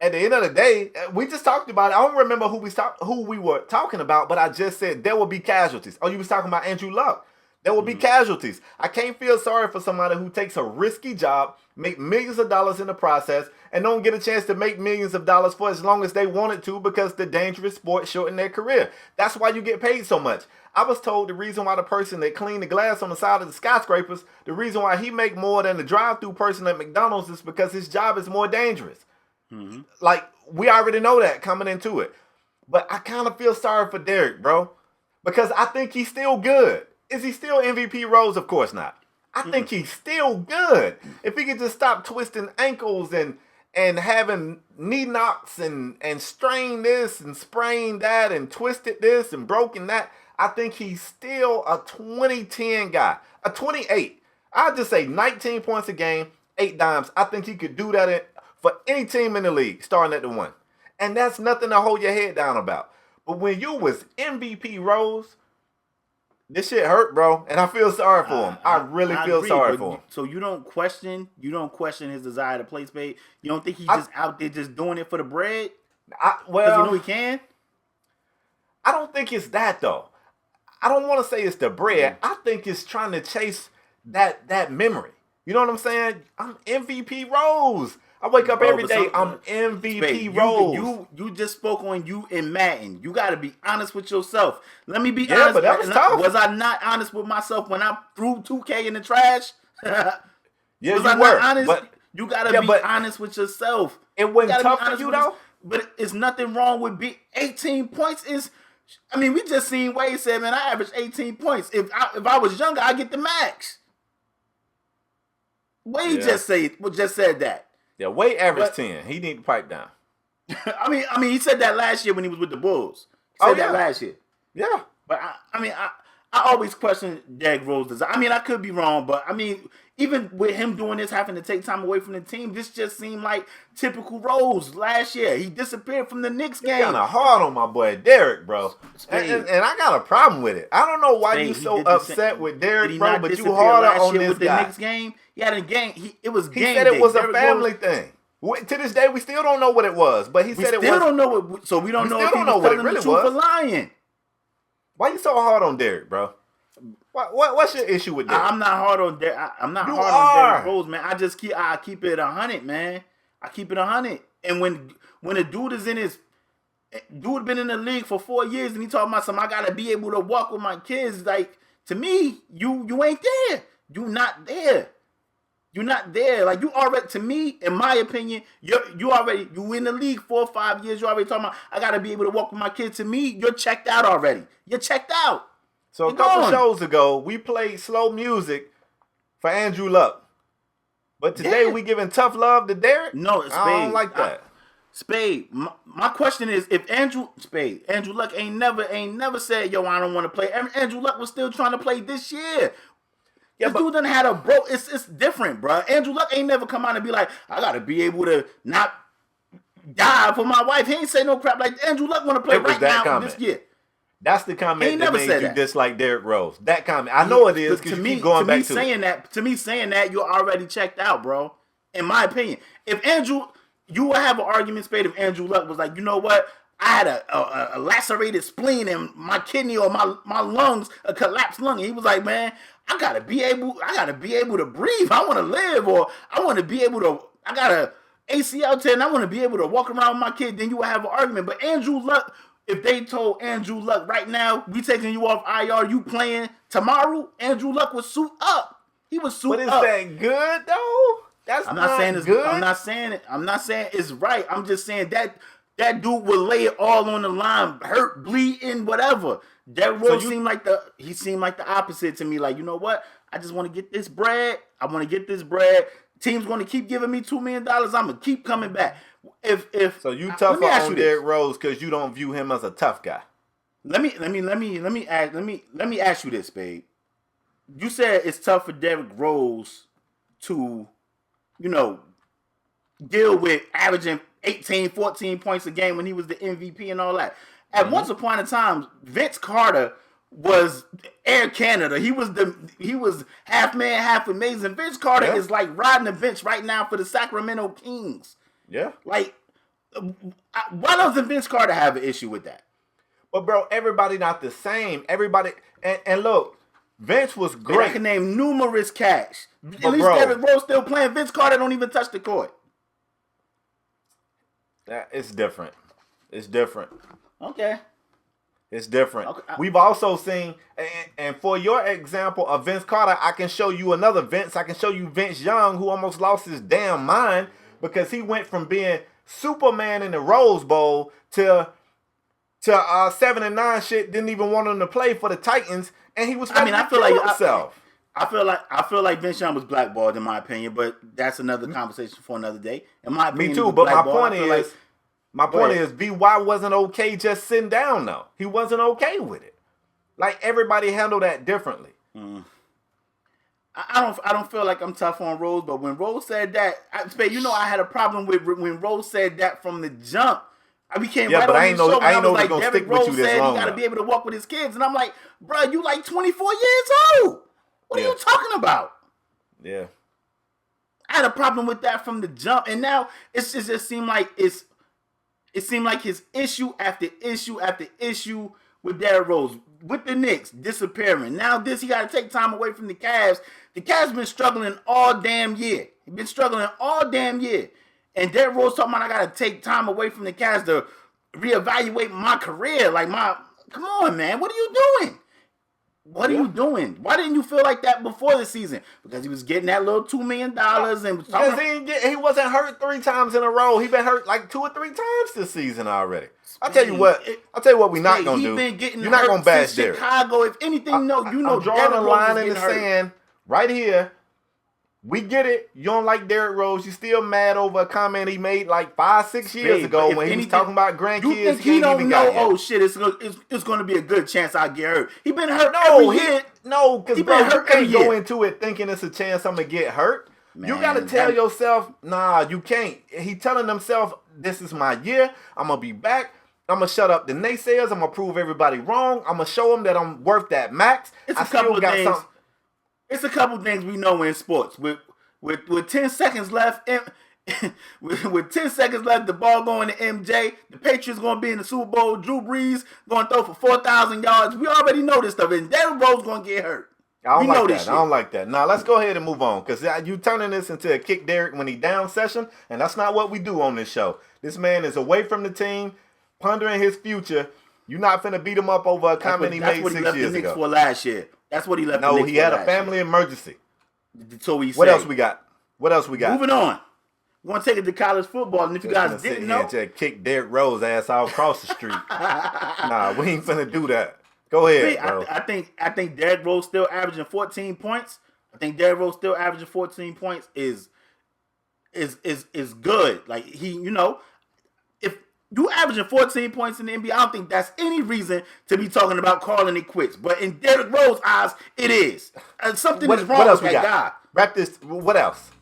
at the end of the day, we just talked about it. I don't remember who we were talking about, but I just said there will be casualties. Oh, you was talking about Andrew Luck. There will be casualties. I can't feel sorry for somebody who takes a risky job, make millions of dollars in the process, and don't get a chance to make millions of dollars for as long as they wanted to because the dangerous sport shortened their career. That's why you get paid so much. I was told the reason why the person that cleaned the glass on the side of the skyscrapers, the reason why he make more than the drive-through person at McDonald's is because his job is more dangerous. Like, we already know that coming into it. But I kind of feel sorry for Derrick, bro, because I think he's still good. Is he still MVP Rose? Of course not. I think he's still good. If he could just stop twisting ankles and having knee knocks and strain this and sprain that and twisted this and broken that, I think he's still a 20-10 guy. A 28. I'll just say 19 points a game, 8 dimes. I think he could do that for any team in the league, starting at the 1. And that's nothing to hold your head down about. But when you was MVP Rose, This shit hurt, bro, and I feel sorry for him. I really feel agree, sorry for him. So you don't question his desire to play Spade. You don't think he's just out there just doing it for the bread? Because you know he can. I don't think it's that though. I don't want to say it's the bread. I think it's trying to chase that memory. You know what I'm saying? I'm MVP Rose. I wake up every day. I'm MVP Rose. You just spoke on you in Madden. You got to be honest with yourself. Let me be honest. Yeah, but that was tough. Was I not honest with myself when I threw 2K in the trash? Yeah, was I were. Not honest? But, you got to be honest with yourself. It wasn't tough for you though. But it's nothing wrong with 18 points. I mean, we just seen Wade said, man, I averaged 18 points. If I was younger, I'd get the max. Wade just said that. Yeah, Wade averaged 10. He need to pipe down. I mean, he said that last year when he was with the Bulls. He said that last year. Yeah. But I always question Derrick Rose design. I mean, I could be wrong, but I mean, even with him doing this, having to take time away from the team, this just seemed like typical Rose last year. He disappeared from the Knicks game. Kind of hard on my boy Derrick, bro. And I got a problem with it. I don't know why you so upset with Derrick, bro, but you harder on this guy. The Knicks game, he had a game. It was game. He said it was a family thing. To this day, we still don't know what it was, but he said it was. We still don't know what. So we don't know if he was telling the truth or lying. Why you so hard on Derrick, bro? What's your issue with Derrick? I'm not hard on Derrick. I'm not hard on Derrick Rose, man. I keep it 100, man. I keep it 100. And when a dude is in his dude been in the league for 4 years and he talking about something, I gotta be able to walk with my kids. Like, to me, you ain't there. You not there. You're not there. Like, you already, to me, in my opinion, you in the league 4 or 5 years. You already talking about, I got to be able to walk with my kids. To me, you're checked out already. You're checked out. So a couple shows ago, we played slow music for Andrew Luck. But today we giving tough love to Derrick? No, Spade. I don't like that. Spade, my question is, if Andrew Luck ain't never said, yo, I don't want to play. Andrew Luck was still trying to play this year. Yeah, this dude done had a bro. It's different, bro. Andrew Luck ain't never come out and be like, I gotta be able to not die for my wife. He ain't say no crap like Andrew Luck want to play right now this year. That's the comment that made you dislike Derrick Rose. That comment, I know it is because you keep going back to it. To me saying that, you're already checked out, bro. In my opinion, you would have an argument, Spade, if Andrew Luck was like, you know what? I had a lacerated spleen and my kidney or my lungs, a collapsed lung. And he was like, man, I gotta be able to breathe. I want to live, or I want to be able to. I got a ACL tear, and I want to be able to walk around with my kid. Then you would have an argument. But Andrew Luck, if they told Andrew Luck right now, we taking you off IR, you playing tomorrow, Andrew Luck would suit up. He would suit up. But is that good though? I'm not saying it's good. I'm not saying it's right. I'm just saying that dude will lay it all on the line, hurt, bleeding, whatever. Derrick Rose seemed like the opposite to me. Like, you know what? I just want to get this bread. I want to get this bread. Team's going to keep giving me $2 million. I'm gonna keep coming back. So you tougher on Derrick Rose because you don't view him as a tough guy. Let me ask you this, babe. You said it's tough for Derrick Rose to, deal with averaging 18, 14 points a game when he was the MVP and all that. At once upon a time, Vince Carter was Air Canada. He was half man, half amazing. Vince Carter is like riding the bench right now for the Sacramento Kings. Yeah. Like, why doesn't Vince Carter have an issue with that? But bro, everybody not the same. Everybody, and look, Vince was great. I can name numerous cats. At least Derrick Rose still playing. Vince Carter don't even touch the court. It's different. It's different. Okay. It's different. Okay. We've also seen, and for your example of Vince Carter, I can show you another Vince. I can show you Vince Young, who almost lost his damn mind because he went from being Superman in the Rose Bowl to 7 and 9 shit. Didn't even want him to play for the Titans, and he was. I feel like himself. I feel like Vince Young was blackballed in my opinion, but that's another conversation for another day. In my opinion, me too. But my point is, BY wasn't okay just sitting down though. He wasn't okay with it. Like everybody handled that differently. I don't feel like I'm tough on Rose, but when Rose said that, I had a problem with when Rose said that from the jump. I became Yeah, right but on I this ain't know- show, and I ain't I know was it was like, gonna Derrick stick with you Rose this said he long, got to though. be able to walk with his kids. And I'm like, bro, you like 24 years old. What are Yeah. you talking about? Yeah. I had a problem with that from the jump, and now it just seemed like it seemed like his issue after issue after issue with Derrick Rose, with the Knicks disappearing. Now this, he got to take time away from the Cavs. The Cavs been struggling all damn year. He's been struggling all damn year. And Derrick Rose talking about I got to take time away from the Cavs to reevaluate my career. Like come on, man, what are you doing? What are you doing? Why didn't you feel like that before the season? Because he was getting that little $2 million and was talking. Because he wasn't hurt 3 times in a row. He been hurt like 2 or 3 times this season already. I'll tell you what we not gonna do. Been getting You're not gonna bash since Derrick. Chicago. If anything, I'm drawing Derrick a Rose line is in the getting hurt. sand right here. We get it. You don't like Derrick Rose. You still mad over a comment he made like 5-6 years ago when he was talking about grandkids. You think he don't know? Oh shit! It's going to be a good chance I get hurt. He been hurt every year. No, because He been you hurt can't every go year. into it thinking it's a chance I'm gonna get hurt. Man, you gotta tell yourself, nah, you can't. He telling himself, this is my year. I'm gonna be back. I'm gonna shut up the naysayers. I'm gonna prove everybody wrong. I'm gonna show them that I'm worth that max. It's a couple of things we know in sports. With 10 seconds left, with 10 seconds left, the ball going to MJ. The Patriots going to be in the Super Bowl. Drew Brees going to throw for 4,000 yards. We already know this stuff. And Derrick Rose going to get hurt. I don't like that. Now, let's go ahead and move on. Because you turning this into a kick Derrick when he down session. And that's not what we do on this show. This man is away from the team, pondering his future. You're not finna beat him up over a comment he made 6 years ago. That's what he left the Knicks for last year. That's what he left the Knicks for last year. No, he had a family emergency. So he said. What else we got? Moving on. We're going to take it to college football. And if you guys didn't know. Just kick Derrick Rose ass all across the street. Nah, we ain't finna do that. Go ahead, bro. I think Derrick Rose still averaging 14 points. I think Derrick Rose still averaging 14 points is good. Like if you averaging 14 points in the NBA, I don't think that's any reason to be talking about calling it quits. But in Derrick Rose's eyes, it is. Something is wrong with that guy. Wrap this. What else?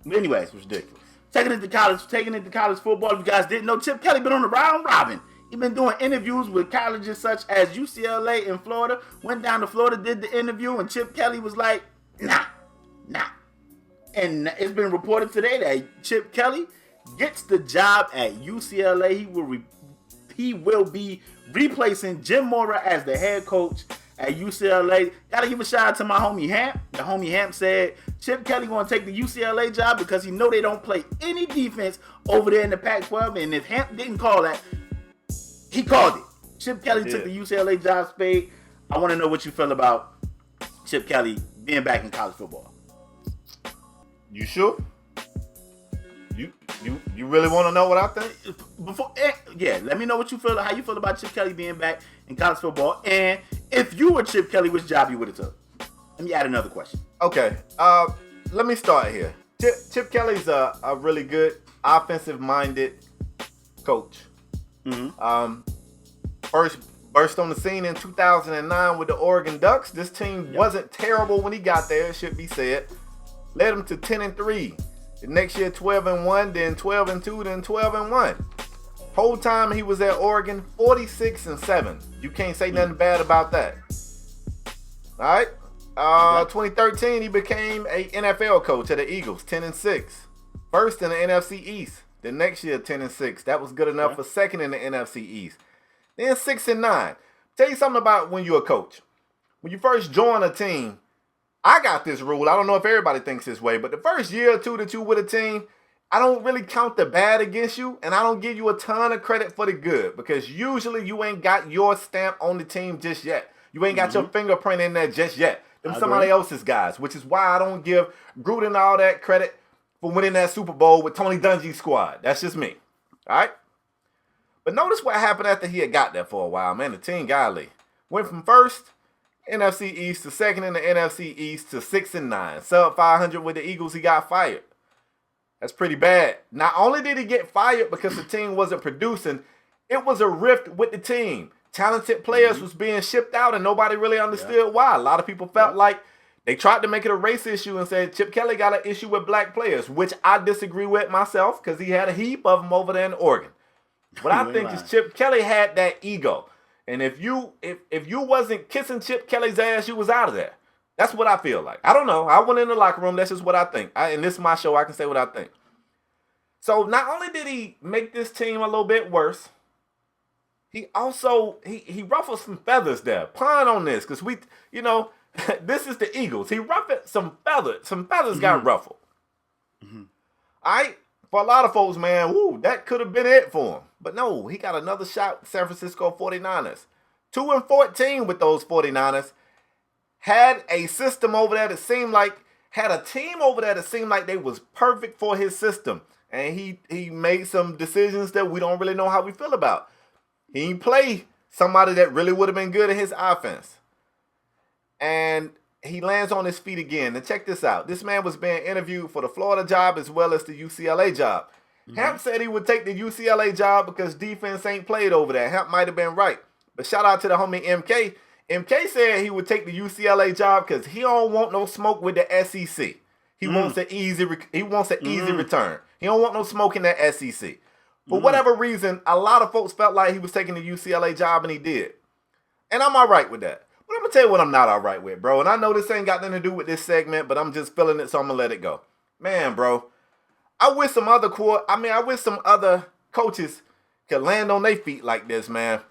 Anyways, It's ridiculous. taking it to college football. If you guys didn't know, Chip Kelly been on the round robin. He been doing interviews with colleges such as UCLA in Florida. Went down to Florida, did the interview, and Chip Kelly was like, nah. And it's been reported today that Chip Kelly gets the job at UCLA. He will be replacing Jim Mora as the head coach at UCLA. Gotta give a shout out to my homie Hamp. The homie Hamp said Chip Kelly gonna take the UCLA job because he know they don't play any defense over there in the Pac-12. And if Hamp didn't call that, he called it. Chip Kelly took the UCLA job spade. I want to know what you feel about Chip Kelly being back in college football. You sure? You really want to know what I think? Let me know what you feel. How you feel about Chip Kelly being back in college football, and if you were Chip Kelly, which job you would have took? Let me add another question. Okay. Let me start here. Chip Kelly's a really good offensive-minded coach. Mm-hmm. First burst on the scene in 2009 with the Oregon Ducks. This team wasn't terrible when he got there, it should be said. Led them to 10-3. The next year 12-1, then 12-2, then 12-1. Whole time he was at Oregon, 46-7. You can't say nothing bad about that. All right. 2013, he became a NFL coach at the Eagles, 10-6. First in the NFC East. The next year, 10-6. That was good enough for second in the NFC East. Then 6-9. Tell you something about when you're a coach. When you first join a team, I got this rule. I don't know if everybody thinks this way, but the first year or two that you with a team, I don't really count the bad against you, and I don't give you a ton of credit for the good, because usually you ain't got your stamp on the team just yet. You ain't got your fingerprint in there just yet. Them somebody else's guys, which is why I don't give Gruden all that credit for winning that Super Bowl with Tony Dungy's squad. That's just me. All right? But notice what happened after he had got there for a while, man. The team, golly, went from first NFC East to second in the NFC East to 6-9. Sub 500 with the Eagles, he got fired. That's pretty bad. Not only did he get fired because the team wasn't producing, it was a rift with the team. Talented players was being shipped out and nobody really understood why. A lot of people felt like they tried to make it a race issue and said Chip Kelly got an issue with black players, which I disagree with myself because he had a heap of them over there in Oregon. What I think is Chip Kelly had that ego. And if you wasn't kissing Chip Kelly's ass, you was out of there. That's what I feel like. I don't know. I went in the locker room. That's just what I think. And this is my show. I can say what I think. So not only did he make this team a little bit worse, he also he ruffled some feathers there. Pun on this, because this is the Eagles. He ruffled some feathers. Some feathers got ruffled. Mm-hmm. All right. For a lot of folks, man, that could have been it for him. But no, he got another shot with San Francisco 49ers. 2-14 with those 49ers. Had a system over there that seemed like, had a team over there that seemed like they was perfect for his system. And he made some decisions that we don't really know how we feel about. He didn't play somebody that really would have been good at his offense. And he lands on his feet again. And check this out. This man was being interviewed for the Florida job as well as the UCLA job. Mm-hmm. Hamp said he would take the UCLA job because defense ain't played over there. Hamp might have been right. But shout out to the homie MK. MK said he would take the UCLA job because he don't want no smoke with the SEC. He wants an easy return. He don't want no smoke in that SEC. For whatever reason, a lot of folks felt like he was taking the UCLA job, and he did. And I'm all right with that. But I'm going to tell you what I'm not all right with, bro. And I know this ain't got nothing to do with this segment, but I'm just feeling it, so I'm going to let it go. Man, bro, I wish some other coaches could land on their feet like this, man.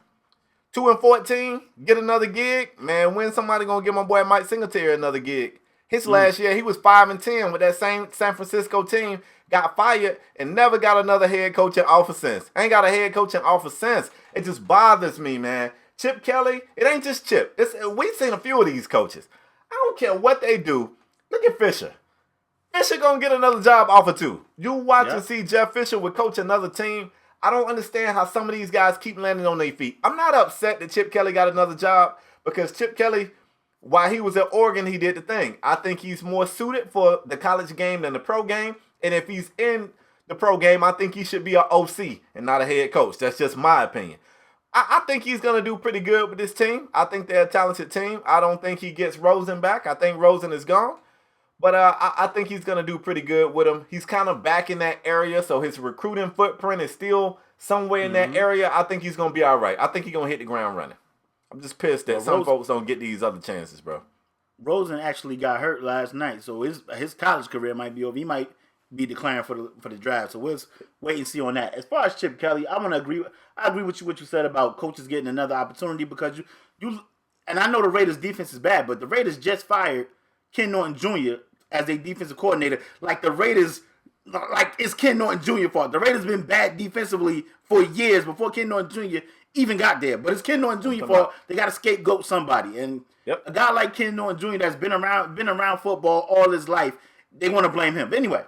2-14, get another gig. Man, when somebody going to give my boy Mike Singletary another gig? His last year, he was 5-10 with that same San Francisco team, got fired, and never got another head coaching offer since. Ain't got a head coaching offer since. It just bothers me, man. Chip Kelly, it ain't just Chip. We've seen a few of these coaches. I don't care what they do. Look at Fisher. Fisher gonna get another job offer too. You watch and see Jeff Fisher would coach another team. I don't understand how some of these guys keep landing on their feet. I'm not upset that Chip Kelly got another job because Chip Kelly, while he was at Oregon, he did the thing. I think he's more suited for the college game than the pro game. And if he's in the pro game, I think he should be an OC and not a head coach. That's just my opinion. I think he's going to do pretty good with this team. I think they're a talented team. I don't think he gets Rosen back. I think Rosen is gone. But I think he's going to do pretty good with him. He's kind of back in that area, so his recruiting footprint is still somewhere in that area. I think he's going to be all right. I think he's going to hit the ground running. I'm just pissed that some folks don't get these other chances, bro. Rosen actually got hurt last night, so his college career might be over. He might be declaring for the draft. So we'll wait and see on that. As far as Chip Kelly, I agree with you what you said about coaches getting another opportunity because you and I know the Raiders defense is bad, but the Raiders just fired Ken Norton Jr. as their defensive coordinator. Like the Raiders, like it's Ken Norton Jr. fault. The Raiders been bad defensively for years before Ken Norton Jr. even got there. But it's Ken Norton Jr. fault. They got to scapegoat somebody. And a guy like Ken Norton Jr. that's been around football all his life, they want to blame him. But anyway,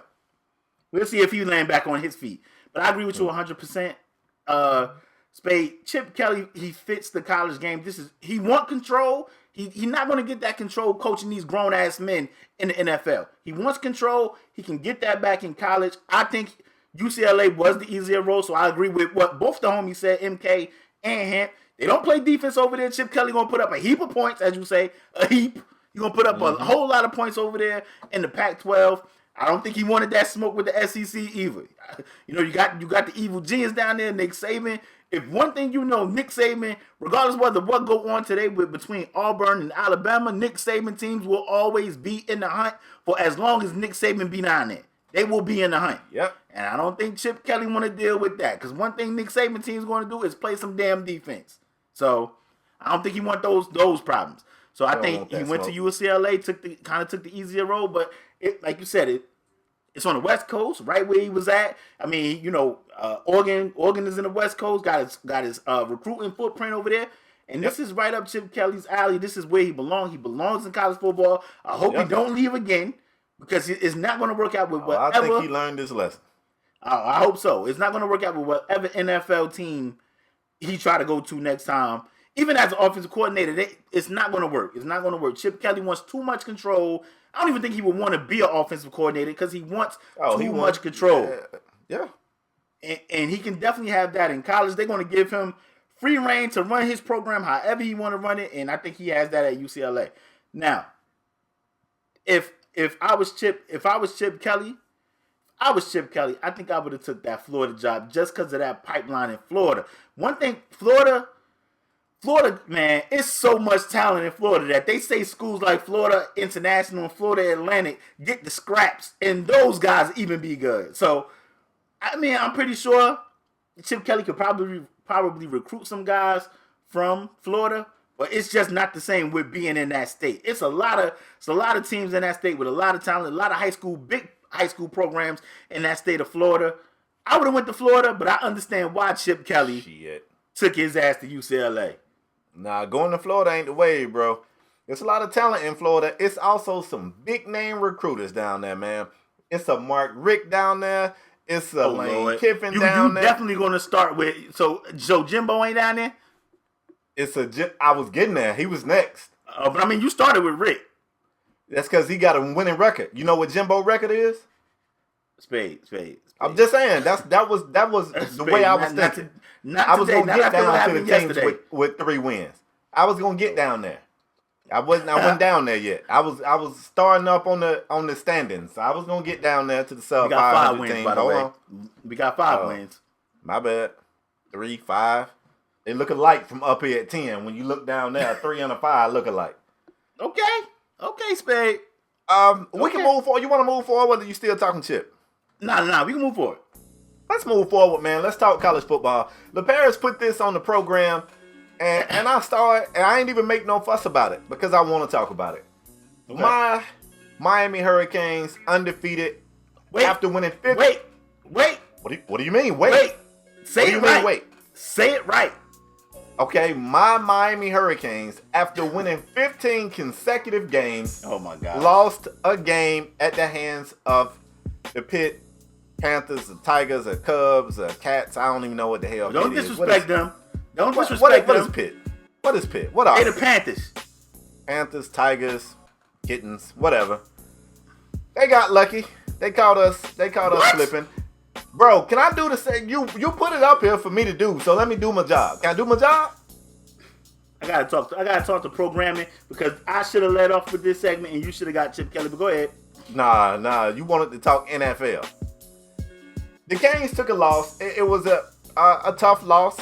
we'll see if he land back on his feet. But I agree with you 100%. Spade, Chip Kelly, he fits the college game. He want control. He's not going to get that control coaching these grown-ass men in the NFL. He wants control. He can get that back in college. I think UCLA was the easier role, so I agree with what both the homies said, MK and Hamp. They don't play defense over there. Chip Kelly going to put up a heap of points, as you say, a heap. He's going to put up a whole lot of points over there in the Pac-12. I don't think he wanted that smoke with the SEC either. You got the evil genius down there, Nick Saban. If one thing you know, Nick Saban, regardless of what go on today between Auburn and Alabama, Nick Saban teams will always be in the hunt for as long as Nick Saban be down there. They will be in the hunt. Yep. And I don't think Chip Kelly want to deal with that because one thing Nick Saban team's going to do is play some damn defense. So I don't think he want those problems. So I think he went to UCLA, took the easier road, but like you said, it's on the West Coast, right where he was at. I mean, Oregon is in the West Coast, got his recruiting footprint over there. And this is right up Chip Kelly's alley. This is where he belongs. He belongs in college football. I hope he don't leave again because it's not going to work out with whatever. I think he learned his lesson. I hope so. It's not going to work out with whatever NFL team he try to go to next time. Even as an offensive coordinator, it's not going to work. It's not going to work. Chip Kelly wants too much control. I don't even think he would want to be an offensive coordinator because he wants too much control. Yeah. And he can definitely have that in college. They're going to give him free reign to run his program however he want to run it, and I think he has that at UCLA. Now, if I was Chip Kelly, I was Chip Kelly, I think I would have took that Florida job just because of that pipeline in Florida. One thing, Florida, man, it's so much talent in Florida that they say schools like Florida International and Florida Atlantic get the scraps, and those guys even be good. So, I mean, I'm pretty sure Chip Kelly could probably recruit some guys from Florida, but it's just not the same with being in that state. It's a lot of teams in that state with a lot of talent, a lot of big high school programs in that state of Florida. I would have went to Florida, but I understand why Chip Kelly took his ass to UCLA. Nah, going to Florida ain't the way, bro. There's a lot of talent in Florida. It's also some big name recruiters down there, man. It's a Mark Richt down there. It's a Lane Kiffin down there. You definitely going to start with, so Joe Jimbo ain't down there? I was getting there. He was next. But I mean, you started with Rick. That's because he got a winning record. You know what Jimbo record is? Spade. I'm just saying that was the way I was thinking. I was gonna get down to the teams with 3 wins. I was gonna get down there. I wasn't down there yet. I was starting up on the standings. I was gonna get down there to the sub 500 wins, team. by the way. We got 5 wins. My bad. 3, 5. They look alike from up here at 10. When you look down there, 3 and a 5 look alike. Okay, Spade. We can move forward. You want to move forward, or are you still talking Chip? Nah. We can move forward. Let's move forward, man. Let's talk college football. LeParis put this on the program, and I started, and I ain't even make no fuss about it because I want to talk about it. Okay. My Miami Hurricanes undefeated after winning 50. Wait. What do you mean? Wait. Say it right. Wait. Say it right. Okay, my Miami Hurricanes, after winning 15 consecutive games, oh my God, lost a game at the hands of the Pitt Panthers, the Tigers, the Cubs, the Cats. I don't even know what the hell. Don't disrespect them. Don't disrespect them. What is Pitt? What is Pitt? What are they? The Panthers. Panthers, Tigers, Kittens, whatever. They got lucky. They caught us slipping. Bro, can I do the same? You put it up here for me to do, so let me do my job. Can I do my job? I gotta talk to programming because I should have led off with this segment and you should have got Chip Kelly. But go ahead. Nah. You wanted to talk NFL. The Canes took a loss. It was a tough loss,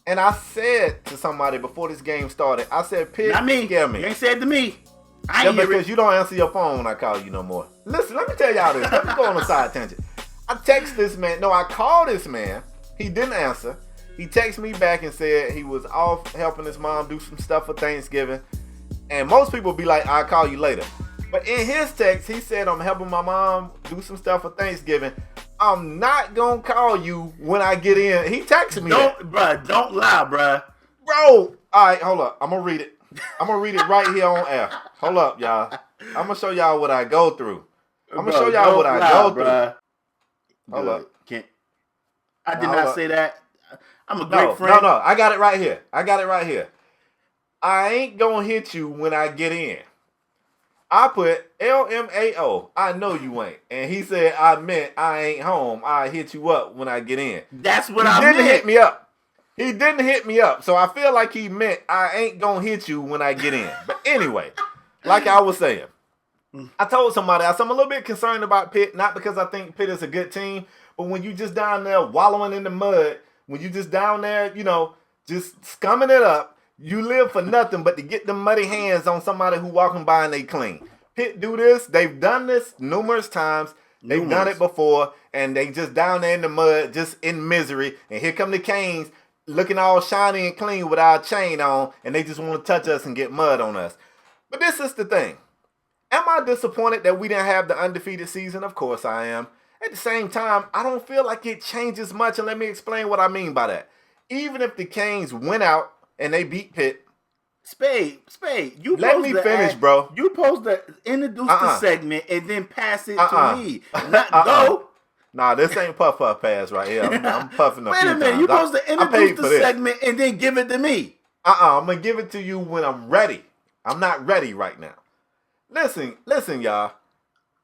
and I said to somebody before this game started, I said, "Pitt, not me. Scare me." You ain't said to me. Because you don't answer your phone when I call you no more. Listen, let me tell y'all this. Let me go on a side tangent. I text this man. No, I called this man. He didn't answer. He texted me back and said he was off helping his mom do some stuff for Thanksgiving. And most people be like, "I'll call you later." But in his text, he said, "I'm helping my mom do some stuff for Thanksgiving. I'm not going to call you when I get in." He texted me Don't lie, bruh. Bro. All right, hold up. I'm going to read it. I'm going to read it right here on air. Hold up, y'all. I'm going to show y'all what I go through. I'm going to show y'all what I go through. Hold up. I did not say that. I'm a great friend. No. I got it right here. I ain't going to hit you when I get in. I put LMAO. I know you ain't. And he said, I meant I ain't home. I hit you up when I get in. That's what I meant. He didn't hit me up. He didn't hit me up. So I feel like he meant I ain't going to hit you when I get in. But anyway, like I was saying, I told somebody, I'm a little bit concerned about Pitt, not because I think Pitt is a good team, but when you just down there wallowing in the mud, when you just down there, just scumming it up, you live for nothing but to get them muddy hands on somebody who walking by and they clean. Pitt do this. They've done this numerous times. They've done it before, and they just down there in the mud, just in misery. And here come the Canes looking all shiny and clean with our chain on, and they just want to touch us and get mud on us. But this is the thing. Am I disappointed that we didn't have the undefeated season? Of course I am. At the same time, I don't feel like it changes much, and let me explain what I mean by that. Even if the Canes went out and they beat Pitt, Spade, you let me finish, bro. You supposed to introduce the segment and then pass it to me. Not go. Nah, this ain't puff pass right here. I'm puffing a few times. Wait a minute, you supposed to introduce the segment and then give it to me. I'm gonna give it to you when I'm ready. I'm not ready right now. Listen, y'all.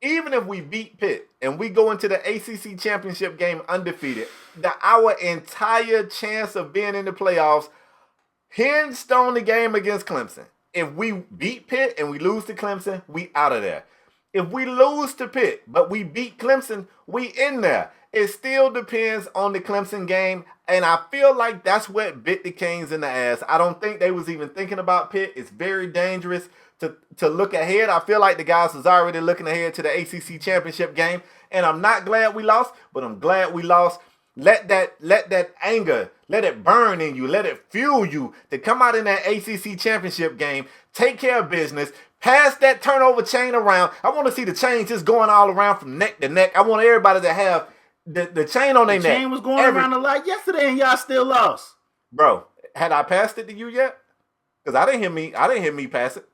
Even if we beat Pitt and we go into the ACC championship game undefeated, our entire chance of being in the playoffs hinged on the game against Clemson. If we beat Pitt and we lose to Clemson, we out of there. If we lose to Pitt, but we beat Clemson, we in there. It still depends on the Clemson game, and I feel like that's what bit the Canes in the ass. I don't think they was even thinking about Pitt. It's very dangerous to look ahead. I feel like the guys was already looking ahead to the ACC championship game, and I'm not glad we lost, but I'm glad we lost. Let that anger, let it burn in you, let it fuel you to come out in that ACC championship game, take care of business, pass that turnover chain around. I want to see the chain just going all around from neck to neck. I want everybody to have the chain on their neck. The chain was going around a lot yesterday, and y'all still lost. Bro, had I passed it to you yet? Because I didn't hear me pass it.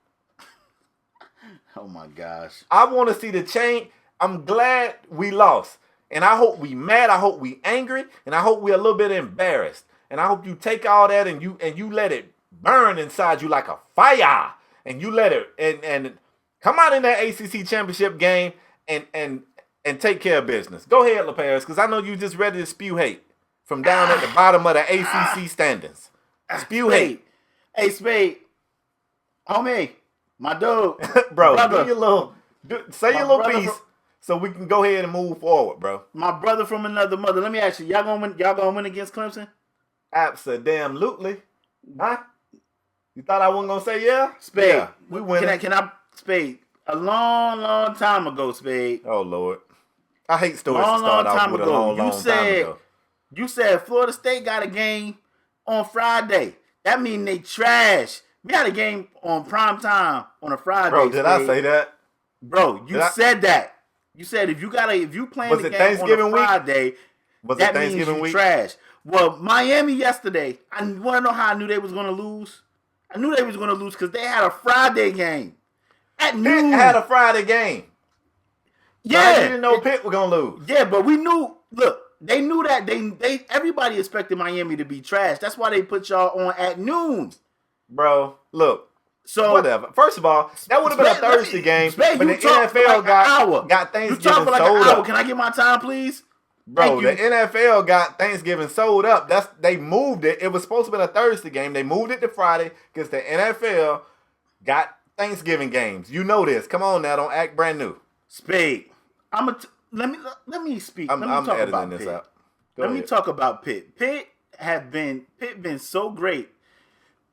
Oh my gosh. I want to see the chain. I'm glad we lost. And I hope we mad. I hope we angry. And I hope we're a little bit embarrassed. And I hope you take all that and you let it burn inside you like a fire. And you let it and come out in that ACC championship game and take care of business. Go ahead, LaParis, because I know you just ready to spew hate from down at the bottom of the ACC standings. Spew hate. Hey, Spade. Homie. My dude. Bro, say your little piece so we can go ahead and move forward, bro. My brother from another mother. Let me ask you, y'all gonna win against Clemson? Absolutely. Huh? You thought I wasn't gonna say yeah? Spade. Yeah, we winning. Can I Spade? A long time ago, Spade. Oh Lord. I hate stories to start off with a long time ago. You said Florida State got a game on Friday. That means they trash. We had a game on prime time on a Friday. Bro, did I say that? Bro, you said that. You said if you playing the game on a Friday, that means you trash. Well, Miami yesterday, I want to know how I knew they was going to lose. I knew they was going to lose because they had a Friday game at noon. Pitt had a Friday game. Yeah, so I didn't know Pitt was going to lose. Yeah, but we knew. Look, they knew that they everybody expected Miami to be trash. That's why they put y'all on at noon. Bro, look. So whatever. First of all, that would have been a Thursday game, but the NFL got Thanksgiving sold up. Can I get my time, please? Bro, the NFL got Thanksgiving sold up. They moved it. It was supposed to be a Thursday game. They moved it to Friday because the NFL got Thanksgiving games. You know this. Come on now, don't act brand new. Spade. Let me speak. I'm talk editing about this Pitt. out. Let me talk about Pitt. Pitt been so great.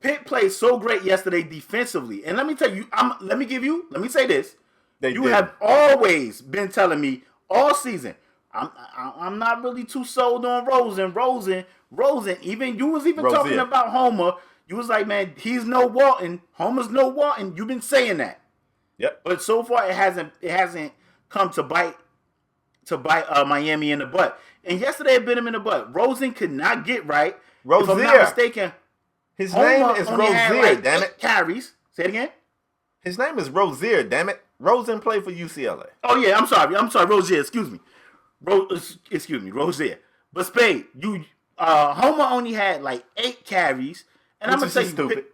Pitt played so great yesterday defensively. And let me tell you, let me say this. You have always been telling me all season, I'm not really too sold on Rosen. Even you was talking about Homer. You was like, man, he's no Walton. Homer's no Walton. You've been saying that. Yep. But so far it hasn't come to bite Miami in the butt. And yesterday it bit him in the butt. Rosen could not get right. Rozier. If I'm not mistaken, his name is Rozier, damn it. Carries. Say it again. His name is Rozier, damn it. Rosen played for UCLA. Oh yeah, I'm sorry, Rozier. Excuse me, Rozier. But Spade, Homer only had like 8 carries, and I'm gonna say stupid.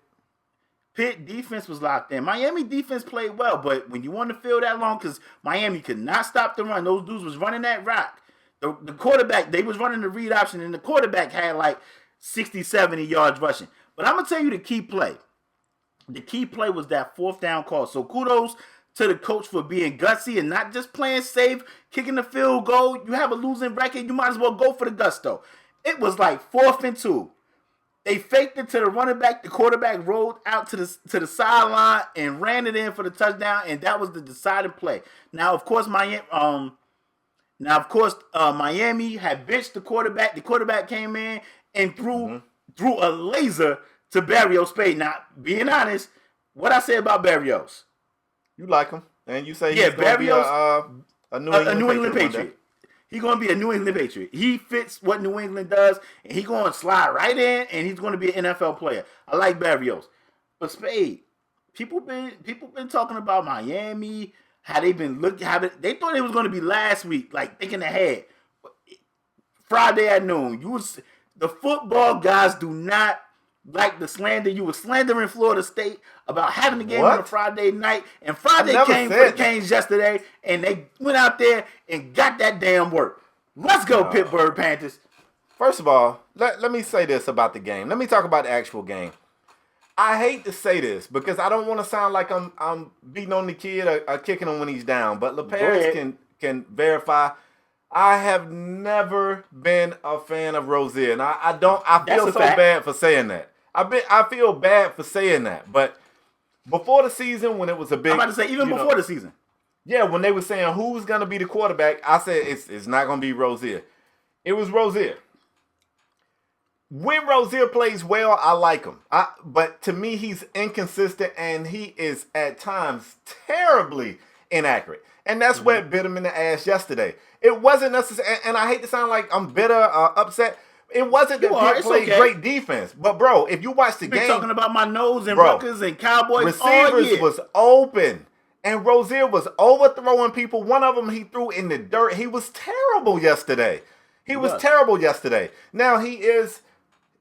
Pitt defense was locked in. Miami defense played well, but when you want to field that long, because Miami could not stop the run, those dudes was running that rock. The quarterback, they was running the read option, and the quarterback had like 60, 70 yards rushing. But I'm going to tell you the key play. The key play was that 4th down call. So kudos to the coach for being gutsy and not just playing safe, kicking the field goal. You have a losing record, you might as well go for the gusto. It was like 4th and 2. They faked it to the running back. The quarterback rolled out to the sideline and ran it in for the touchdown, and that was the deciding play. Now, of course, Miami had benched the quarterback. The quarterback came in and threw a laser to Barrios Spade. Now, being honest, what I say about Barrios? You like him, and you say he's going to be a New England Patriot. He's going to be a New England Patriot. He fits what New England does, and he's going to slide right in, and he's going to be an NFL player. I like Barrios. But Spade, people been talking about Miami, how they been looking. They thought it was going to be last week, like thinking ahead. Friday at noon. The football guys do not like the slander. You were slandering Florida State about having the game on a Friday night, and Friday came for the Canes yesterday, and they went out there and got that damn work. Let's go, Pittsburgh Panthers. First of all, let me say this about the game. Let me talk about the actual game. I hate to say this because I don't want to sound like I'm beating on the kid or kicking him when he's down, but LeParis can verify. I have never been a fan of Rozier, and I feel so bad for saying that. I feel bad for saying that, but before the season, when it was a big, I'm about to say even before the season. Yeah, when they were saying who's gonna be the quarterback, I said it's not gonna be Rozier. It was Rozier. When Rozier plays well, I like him. But to me, he's inconsistent and he is at times terribly inaccurate. And that's what bit him in the ass yesterday. It wasn't necessary, and I hate to sound like I'm bitter or upset. It wasn't that Pitt played great defense. But, bro, if you watch the game. You're talking about my nose and Rutgers and Cowboys. Receivers was open. And Rozier was overthrowing people. One of them he threw in the dirt. He was terrible yesterday. He was terrible yesterday. Now, he's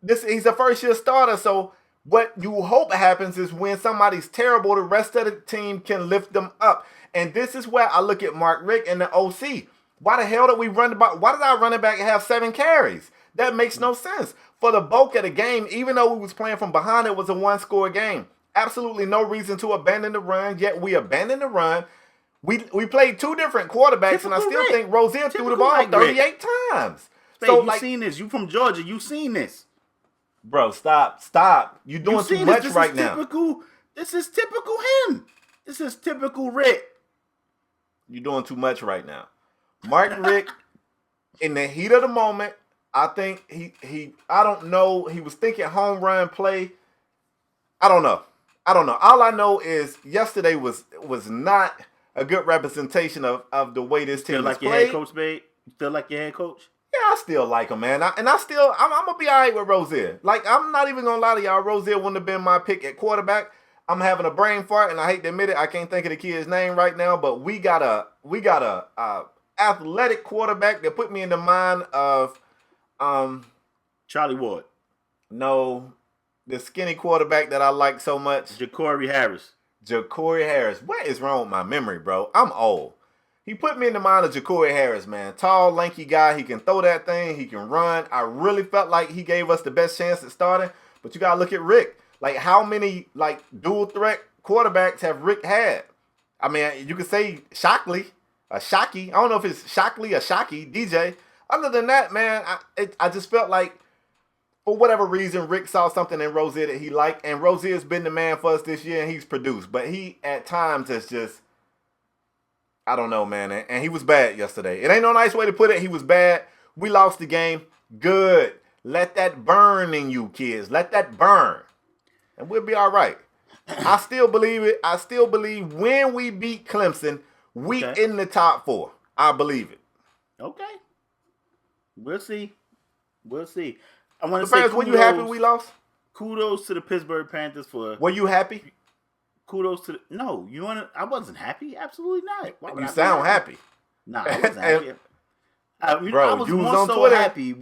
a first-year starter, so what you hope happens is when somebody's terrible, the rest of the team can lift them up. And this is where I look at Mark Richt and the OC. Why the hell did why did our running back have 7 carries? That makes no sense. For the bulk of the game, even though we was playing from behind, it was a one-score game. Absolutely no reason to abandon the run, yet we abandoned the run. We played 2 different quarterbacks, and I still think Rozier threw the ball 38 times. So you seen this. You from Georgia. You seen this. Bro, stop. You're doing too much right now. This is typical him. This is typical Rick. You're doing too much right now. Mark Richt, in the heat of the moment, I think I don't know, he was thinking home run play. I don't know. All I know is yesterday was not a good representation of the way this team feel is like played. Your head coach, babe? You feel like your head coach? Yeah, I still like him, man. I'm going to be all right with Rozier. Like, I'm not even going to lie to y'all. Rozier wouldn't have been my pick at quarterback. I'm having a brain fart, and I hate to admit it. I can't think of the kid's name right now, but we got a athletic quarterback that put me in the mind of Charlie Ward. No, the skinny quarterback that I like so much. Ja'Cory Harris. What is wrong with my memory, bro? I'm old. He put me in the mind of Ja'Cory Harris, man. Tall, lanky guy. He can throw that thing. He can run. I really felt like he gave us the best chance at starting. But you got to look at Rick. Like, how many, dual threat quarterbacks have Rick had? I mean, you could say Shockey. I don't know if it's Shockley or Shockey, DJ. Other than that, man, I just felt like, for whatever reason, Rick saw something in Rozier that he liked. And Rozier's been the man for us this year, and he's produced. But he, at times, is just, I don't know, man. And he was bad yesterday. It ain't no nice way to put it. He was bad. We lost the game. Good. Let that burn in you, kids. Let that burn. And we'll be all right. I still believe it. I still believe when we beat Clemson, we in the top 4. I believe it. Okay. We'll see. I want to say kudos, were you happy we lost? Kudos to the Pittsburgh Panthers for... Were you happy? Kudos to the... No, I wasn't happy. Absolutely not. Why would you sound happy. Nah, I wasn't happy. Bro, I was you was more on so Twitter. happy.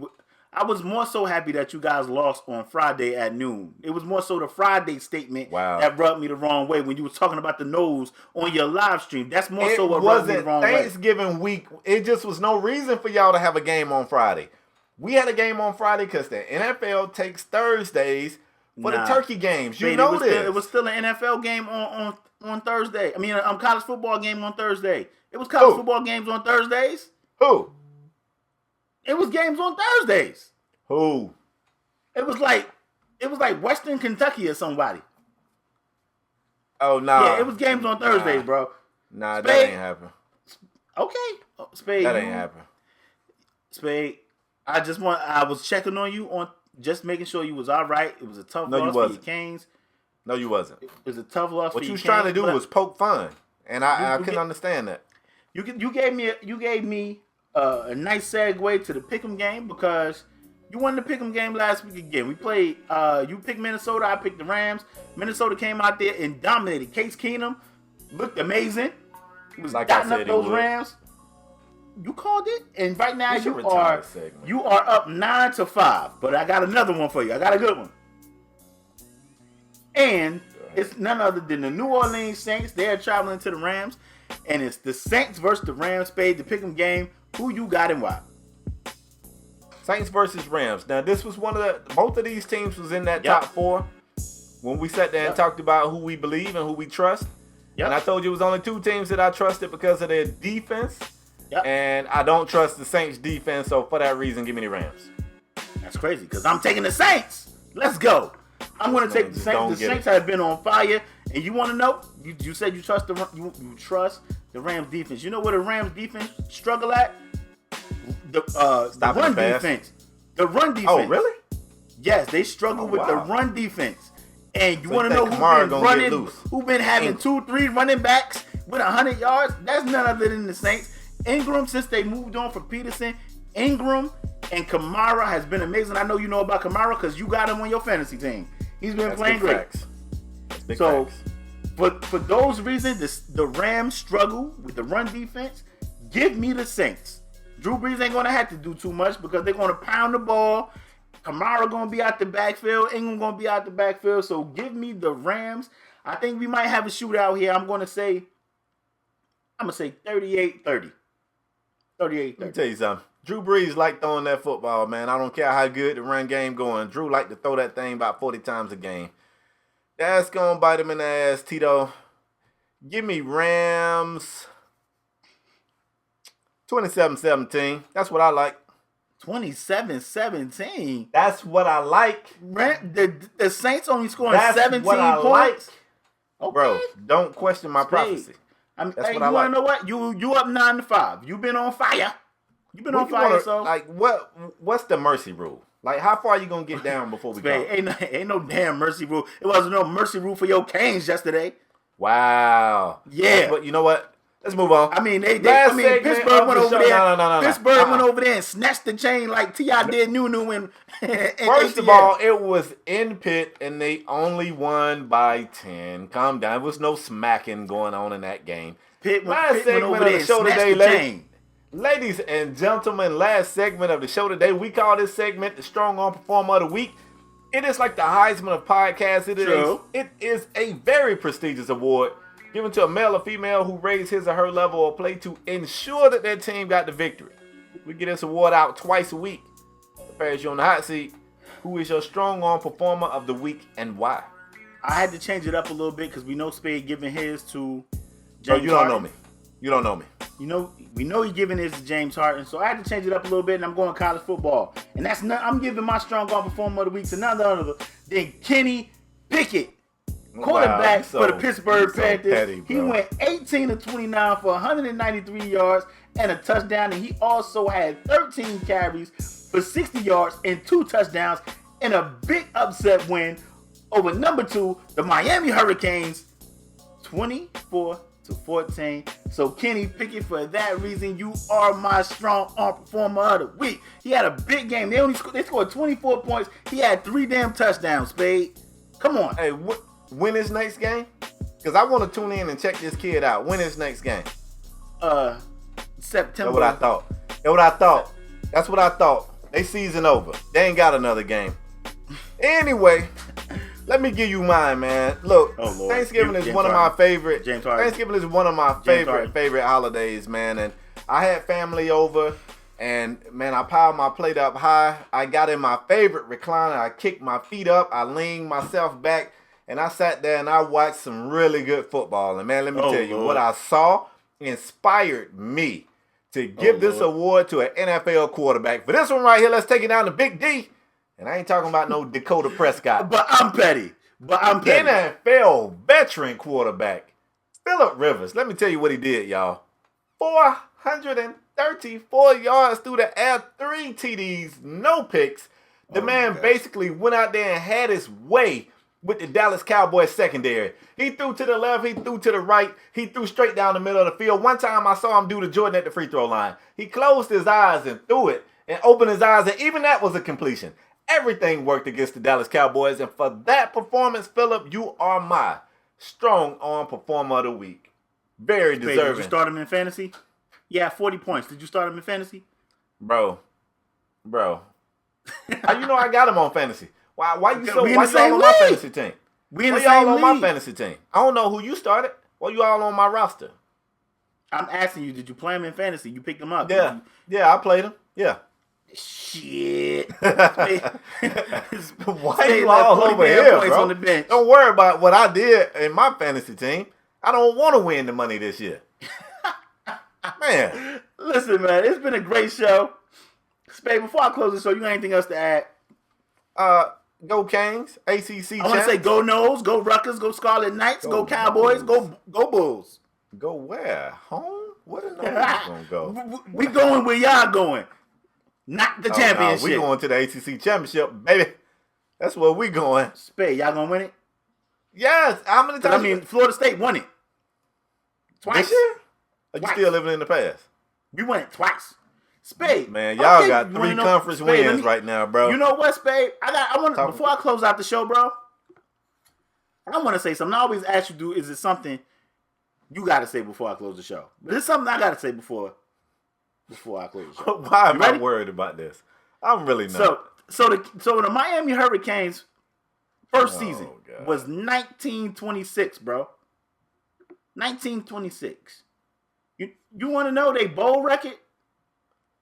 I was more so happy that you guys lost on Friday at noon. It was more so the Friday statement that rubbed me the wrong way when you were talking about the nose on your live stream. That's more so what rubbed me the wrong way. Thanksgiving week. It just was no reason for y'all to have a game on Friday. We had a game on Friday because the NFL takes Thursdays for the turkey games. You know this. It was still an NFL game on Thursday. I mean, college football game on Thursday. It was college football games on Thursdays. Who? It was games on Thursdays. Who? It was like Western Kentucky or somebody. Oh, nah. Yeah, it was games on Thursdays, bro. Nah, that ain't happen. Okay. Spade. That ain't happen. Spade, I was checking on you on just making sure you was all right. It was a tough loss for your Canes. No, you wasn't. It was a tough loss for your Canes. What you was trying to do was poke fun. And I couldn't understand that. You gave me a nice segue to the Pick'em game because you won the Pick'em game last week again. We played, you picked Minnesota, I picked the Rams. Minnesota came out there and dominated. Case Keenum looked amazing. He was dotting up those Rams. You called it, and right now you are up 9-5. But I got another one for you. I got a good one. And it's none other than the New Orleans Saints. They're traveling to the Rams, and it's the Saints versus the Rams. Spade, the Pick'em game. Who you got and why? Saints versus Rams. Now, this was both of these teams was in that top 4. when we sat there and talked about who we believe and who we trust. Yep. And I told you it was only 2 teams that I trusted because of their defense. Yep. And I don't trust the Saints defense, so for that reason, give me the Rams. That's crazy because I'm taking the Saints. Let's go. I'm going to take the Saints. The Saints have been on fire, and you want to know? You said you trust you trust the Rams defense. You know where the Rams defense struggle at? The run defense. The run defense. Oh, really? Yes, they struggle with the run defense. And you want to know who's been having 2-3 running backs with 100 yards? That's none other than the Saints. Ingram, since they moved on from Peterson, Ingram and Kamara has been amazing. I know you know about Kamara because you got him on your fantasy team. He's been playing great. So, for those reasons, the Rams struggle with the run defense. Give me the Saints. Drew Brees ain't going to have to do too much because they're going to pound the ball. Kamara going to be out the backfield. Ingram going to be out the backfield. So, give me the Rams. I think we might have a shootout here. I'm going to say 38-30. 38-30. Let me tell you something. Drew Brees like throwing that football, man. I don't care how good the run game going. Drew like to throw that thing about 40 times a game. That's going to bite him in the ass, Tito. Give me Rams 27-17. That's what I like. 27-17? That's what I like. The Saints only scoring 17 what I points? Like. Okay. Bro, don't question my prophecy. That's what I like. You want to know what? You up 9-5. You've been on fire. You've been on fire, so. Like, what's the mercy rule? Like, how far are you going to get down before we go? Ain't no damn mercy rule. It wasn't no mercy rule for your Canes yesterday. Wow. Yeah. But you know what? Let's move on. I mean, Pittsburgh went over there. No. Pittsburgh went over there and snatched the chain like T.I. did Nunu and First of all, it was in Pitt, and they only won by 10. Calm down. There was no smacking going on in that game. Pitt went over there and snatched the chain. Ladies and gentlemen, last segment of the show today. We call this segment the Strong Arm Performer of the Week. It is like the Heisman of podcasts. It is a very prestigious award given to a male or female who raised his or her level of play to ensure that their team got the victory. We get this award out twice a week. Prepares you on the hot seat. Who is your Strong Arm Performer of the Week and why? I had to change it up a little bit because we know Spade giving his to James you don't Harden. Know me. You don't know me. We know he's giving his to James Harden, so I had to change it up a little bit, and I'm going college football. And I'm giving my Strong Arm Performer of the Week to none other than Kenny Pickett, quarterback for the Pittsburgh Panthers. Petty, he went 18 of 29 for 193 yards and a touchdown, and he also had 13 carries for 60 yards and 2 touchdowns in a big upset win over number 2, the Miami Hurricanes, 24-14. So Kenny Pickett, for that reason, you are my Strong Arm Performer of the Week. He had a big game. They scored 24 points. He had 3 damn touchdowns, Spade. Come on. Hey, when is next game? Because I want to tune in and check this kid out. When is next game? September. That's what I thought. They season over. They ain't got another game. Anyway, let me give you mine, man. Look, Thanksgiving is one of my favorite. Thanksgiving is one of my favorite holidays, man. And I had family over, and man, I piled my plate up high. I got in my favorite recliner. I kicked my feet up. I leaned myself back, and I sat there and I watched some really good football. And man, let me tell you, what I saw inspired me to give this award to an NFL quarterback. For this one right here, let's take it down to Big D. And I ain't talking about no Dakota Prescott. But I'm petty. NFL veteran quarterback, Phillip Rivers. Let me tell you what he did, y'all. 434 yards through the air, 3 TDs, no picks. The man basically went out there and had his way with the Dallas Cowboys secondary. He threw to the left, he threw to the right, he threw straight down the middle of the field. One time I saw him do to Jordan at the free throw line. He closed his eyes and threw it and opened his eyes, and even that was a completion. Everything worked against the Dallas Cowboys, and for that performance, Phillip, you are my Strong Arm Performer of the Week. Very deserving. Did you start him in fantasy? Yeah, 40 points. Did you start him in fantasy? Bro. How you know I got him on fantasy? Why y'all on my fantasy team? Why y'all on my fantasy team? I don't know who you started. Why you all on my roster? I'm asking you, did you play him in fantasy? You picked him up. Yeah, I played him. Yeah. Shit. Why you all over here, bro? On the bench. Don't worry about what I did in my fantasy team. I don't want to win the money this year. Man. Listen, man, it's been a great show. Spade, before I close the show, you got anything else to add? Go Canes, ACC champs. I want to say go Noles, go Rutgers, go Scarlet Knights, go Cowboys, go Bulls. Go where? Home? Where the Noles gonna go? We going where y'all going. Not the championship. We going to the ACC championship, baby. That's where we going. Spade, y'all gonna win it? Yes. How many times? I mean, Florida State won it twice. This year? Are you still living in the past? We won it twice. Spade, man, y'all got 3 conference wins right now, bro. You know what, Spade? Before I close out the show, bro. I want to say something. I always ask you, is it something you got to say before I close the show? But it's something I got to say before I close the show. Why am I worried about this? I'm really not. So the Miami Hurricanes first season was 1926, bro. 1926. You want to know they bowl record?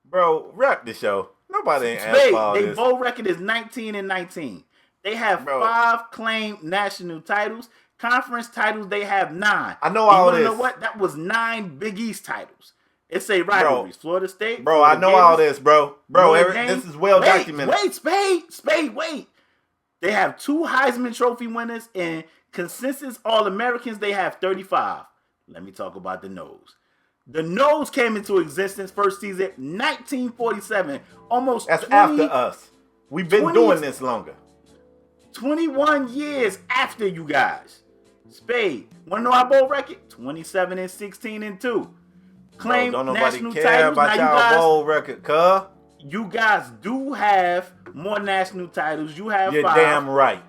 Bro, wrap the show. Nobody ain't asked for all this. Their bowl record is 19-19. They have 5 claimed national titles. Conference titles, they have 9. I know all this. You know what? That was 9 Big East titles. It's a rivalries. Florida State. Bro, I know all this, bro. This is well documented. Wait, Spade, wait. They have 2 Heisman Trophy winners and consensus All-Americans. They have 35. Let me talk about the Noles. The Noles came into existence first season 1947. That's after us. We've been doing this longer. 21 years after you guys. Spade. Want to know our bowl record? 27-16-2. Claim don't national nobody care titles. about y'all bowl record, cuz. You guys do have more national titles. You have 5. You're damn right.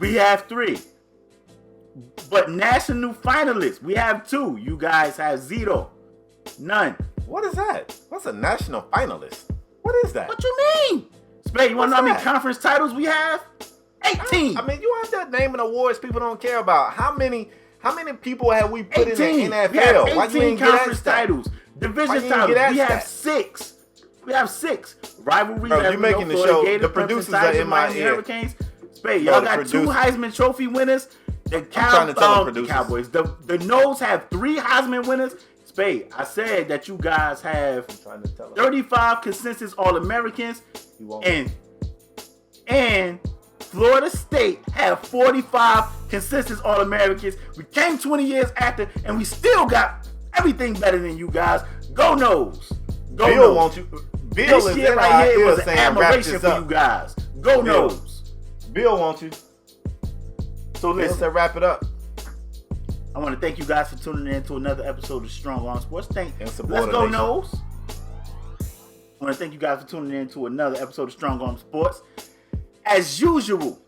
We have 3. But national finalists, we have 2. You guys have 0. None. What is that? What's a national finalist? What is that? What you mean? Spade, you want to know how many conference titles we have? 18. I mean, you out there naming awards people don't care about. How many people have we put 18. in the NFL? We have Why 18 conference titles. Division titles. We have 6. We have 6. Rivalries. Bro, you're making the show. Gators, the producers are in my ear. Hurricanes. Spade, y'all got 2 Heisman Trophy winners. The Cowboys. The Noles have 3 Heisman winners. Spade, I said that you guys have 35 consensus All-Americans, and Florida State have 45 consensus All-Americans. We came 20 years after, and we still got everything better than you guys. Go Noles. Go Bill Noles. wants you. Bill this is shit in right here was an saying, admiration for you guys. Go Noles. Bill wants you. So listen, Bill said wrap it up. I want to thank you guys for tuning in to another episode of Strong Arm Sports. Let's go Noles. I want to thank you guys for tuning in to another episode of Strong Arm Sports. As usual,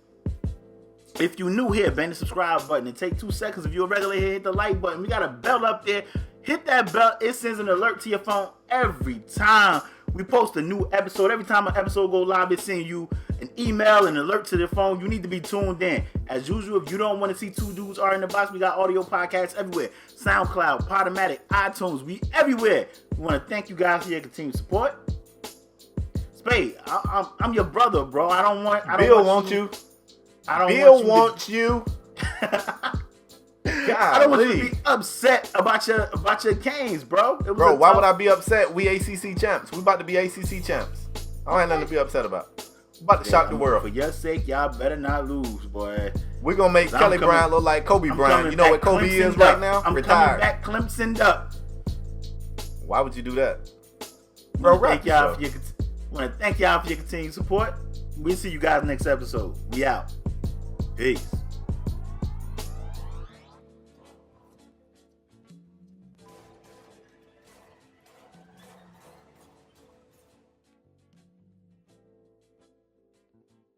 if you're new here, bang the subscribe button and take 2 seconds. If you're a regular here, hit the like button. We got a bell up there. Hit that bell. It sends an alert to your phone every time we post a new episode. Every time an episode goes live, it sends you an email, an alert to the phone. You need to be tuned in. As usual, if you don't want to see 2 dudes are in the box, we got audio podcasts everywhere. SoundCloud, UPodOmatic, iTunes, we everywhere. We want to thank you guys for your continued support. Spade, I'm your brother, bro. Bill wants you. Bill wants you. I don't want you to be upset about your Canes, bro. Bro, why would I be upset? We ACC champs. We about to be ACC champs. I don't have nothing to be upset about. We about to shock the world. For your sake, y'all better not lose, boy. We're going to make Kelly Bryant look like Kobe Bryant. You know what Kobe is right now? I'm retired. Coming back Clemsoned up. Why would you do that? Bro, I want to thank y'all for your continued support. We'll see you guys next episode. We out. Peace.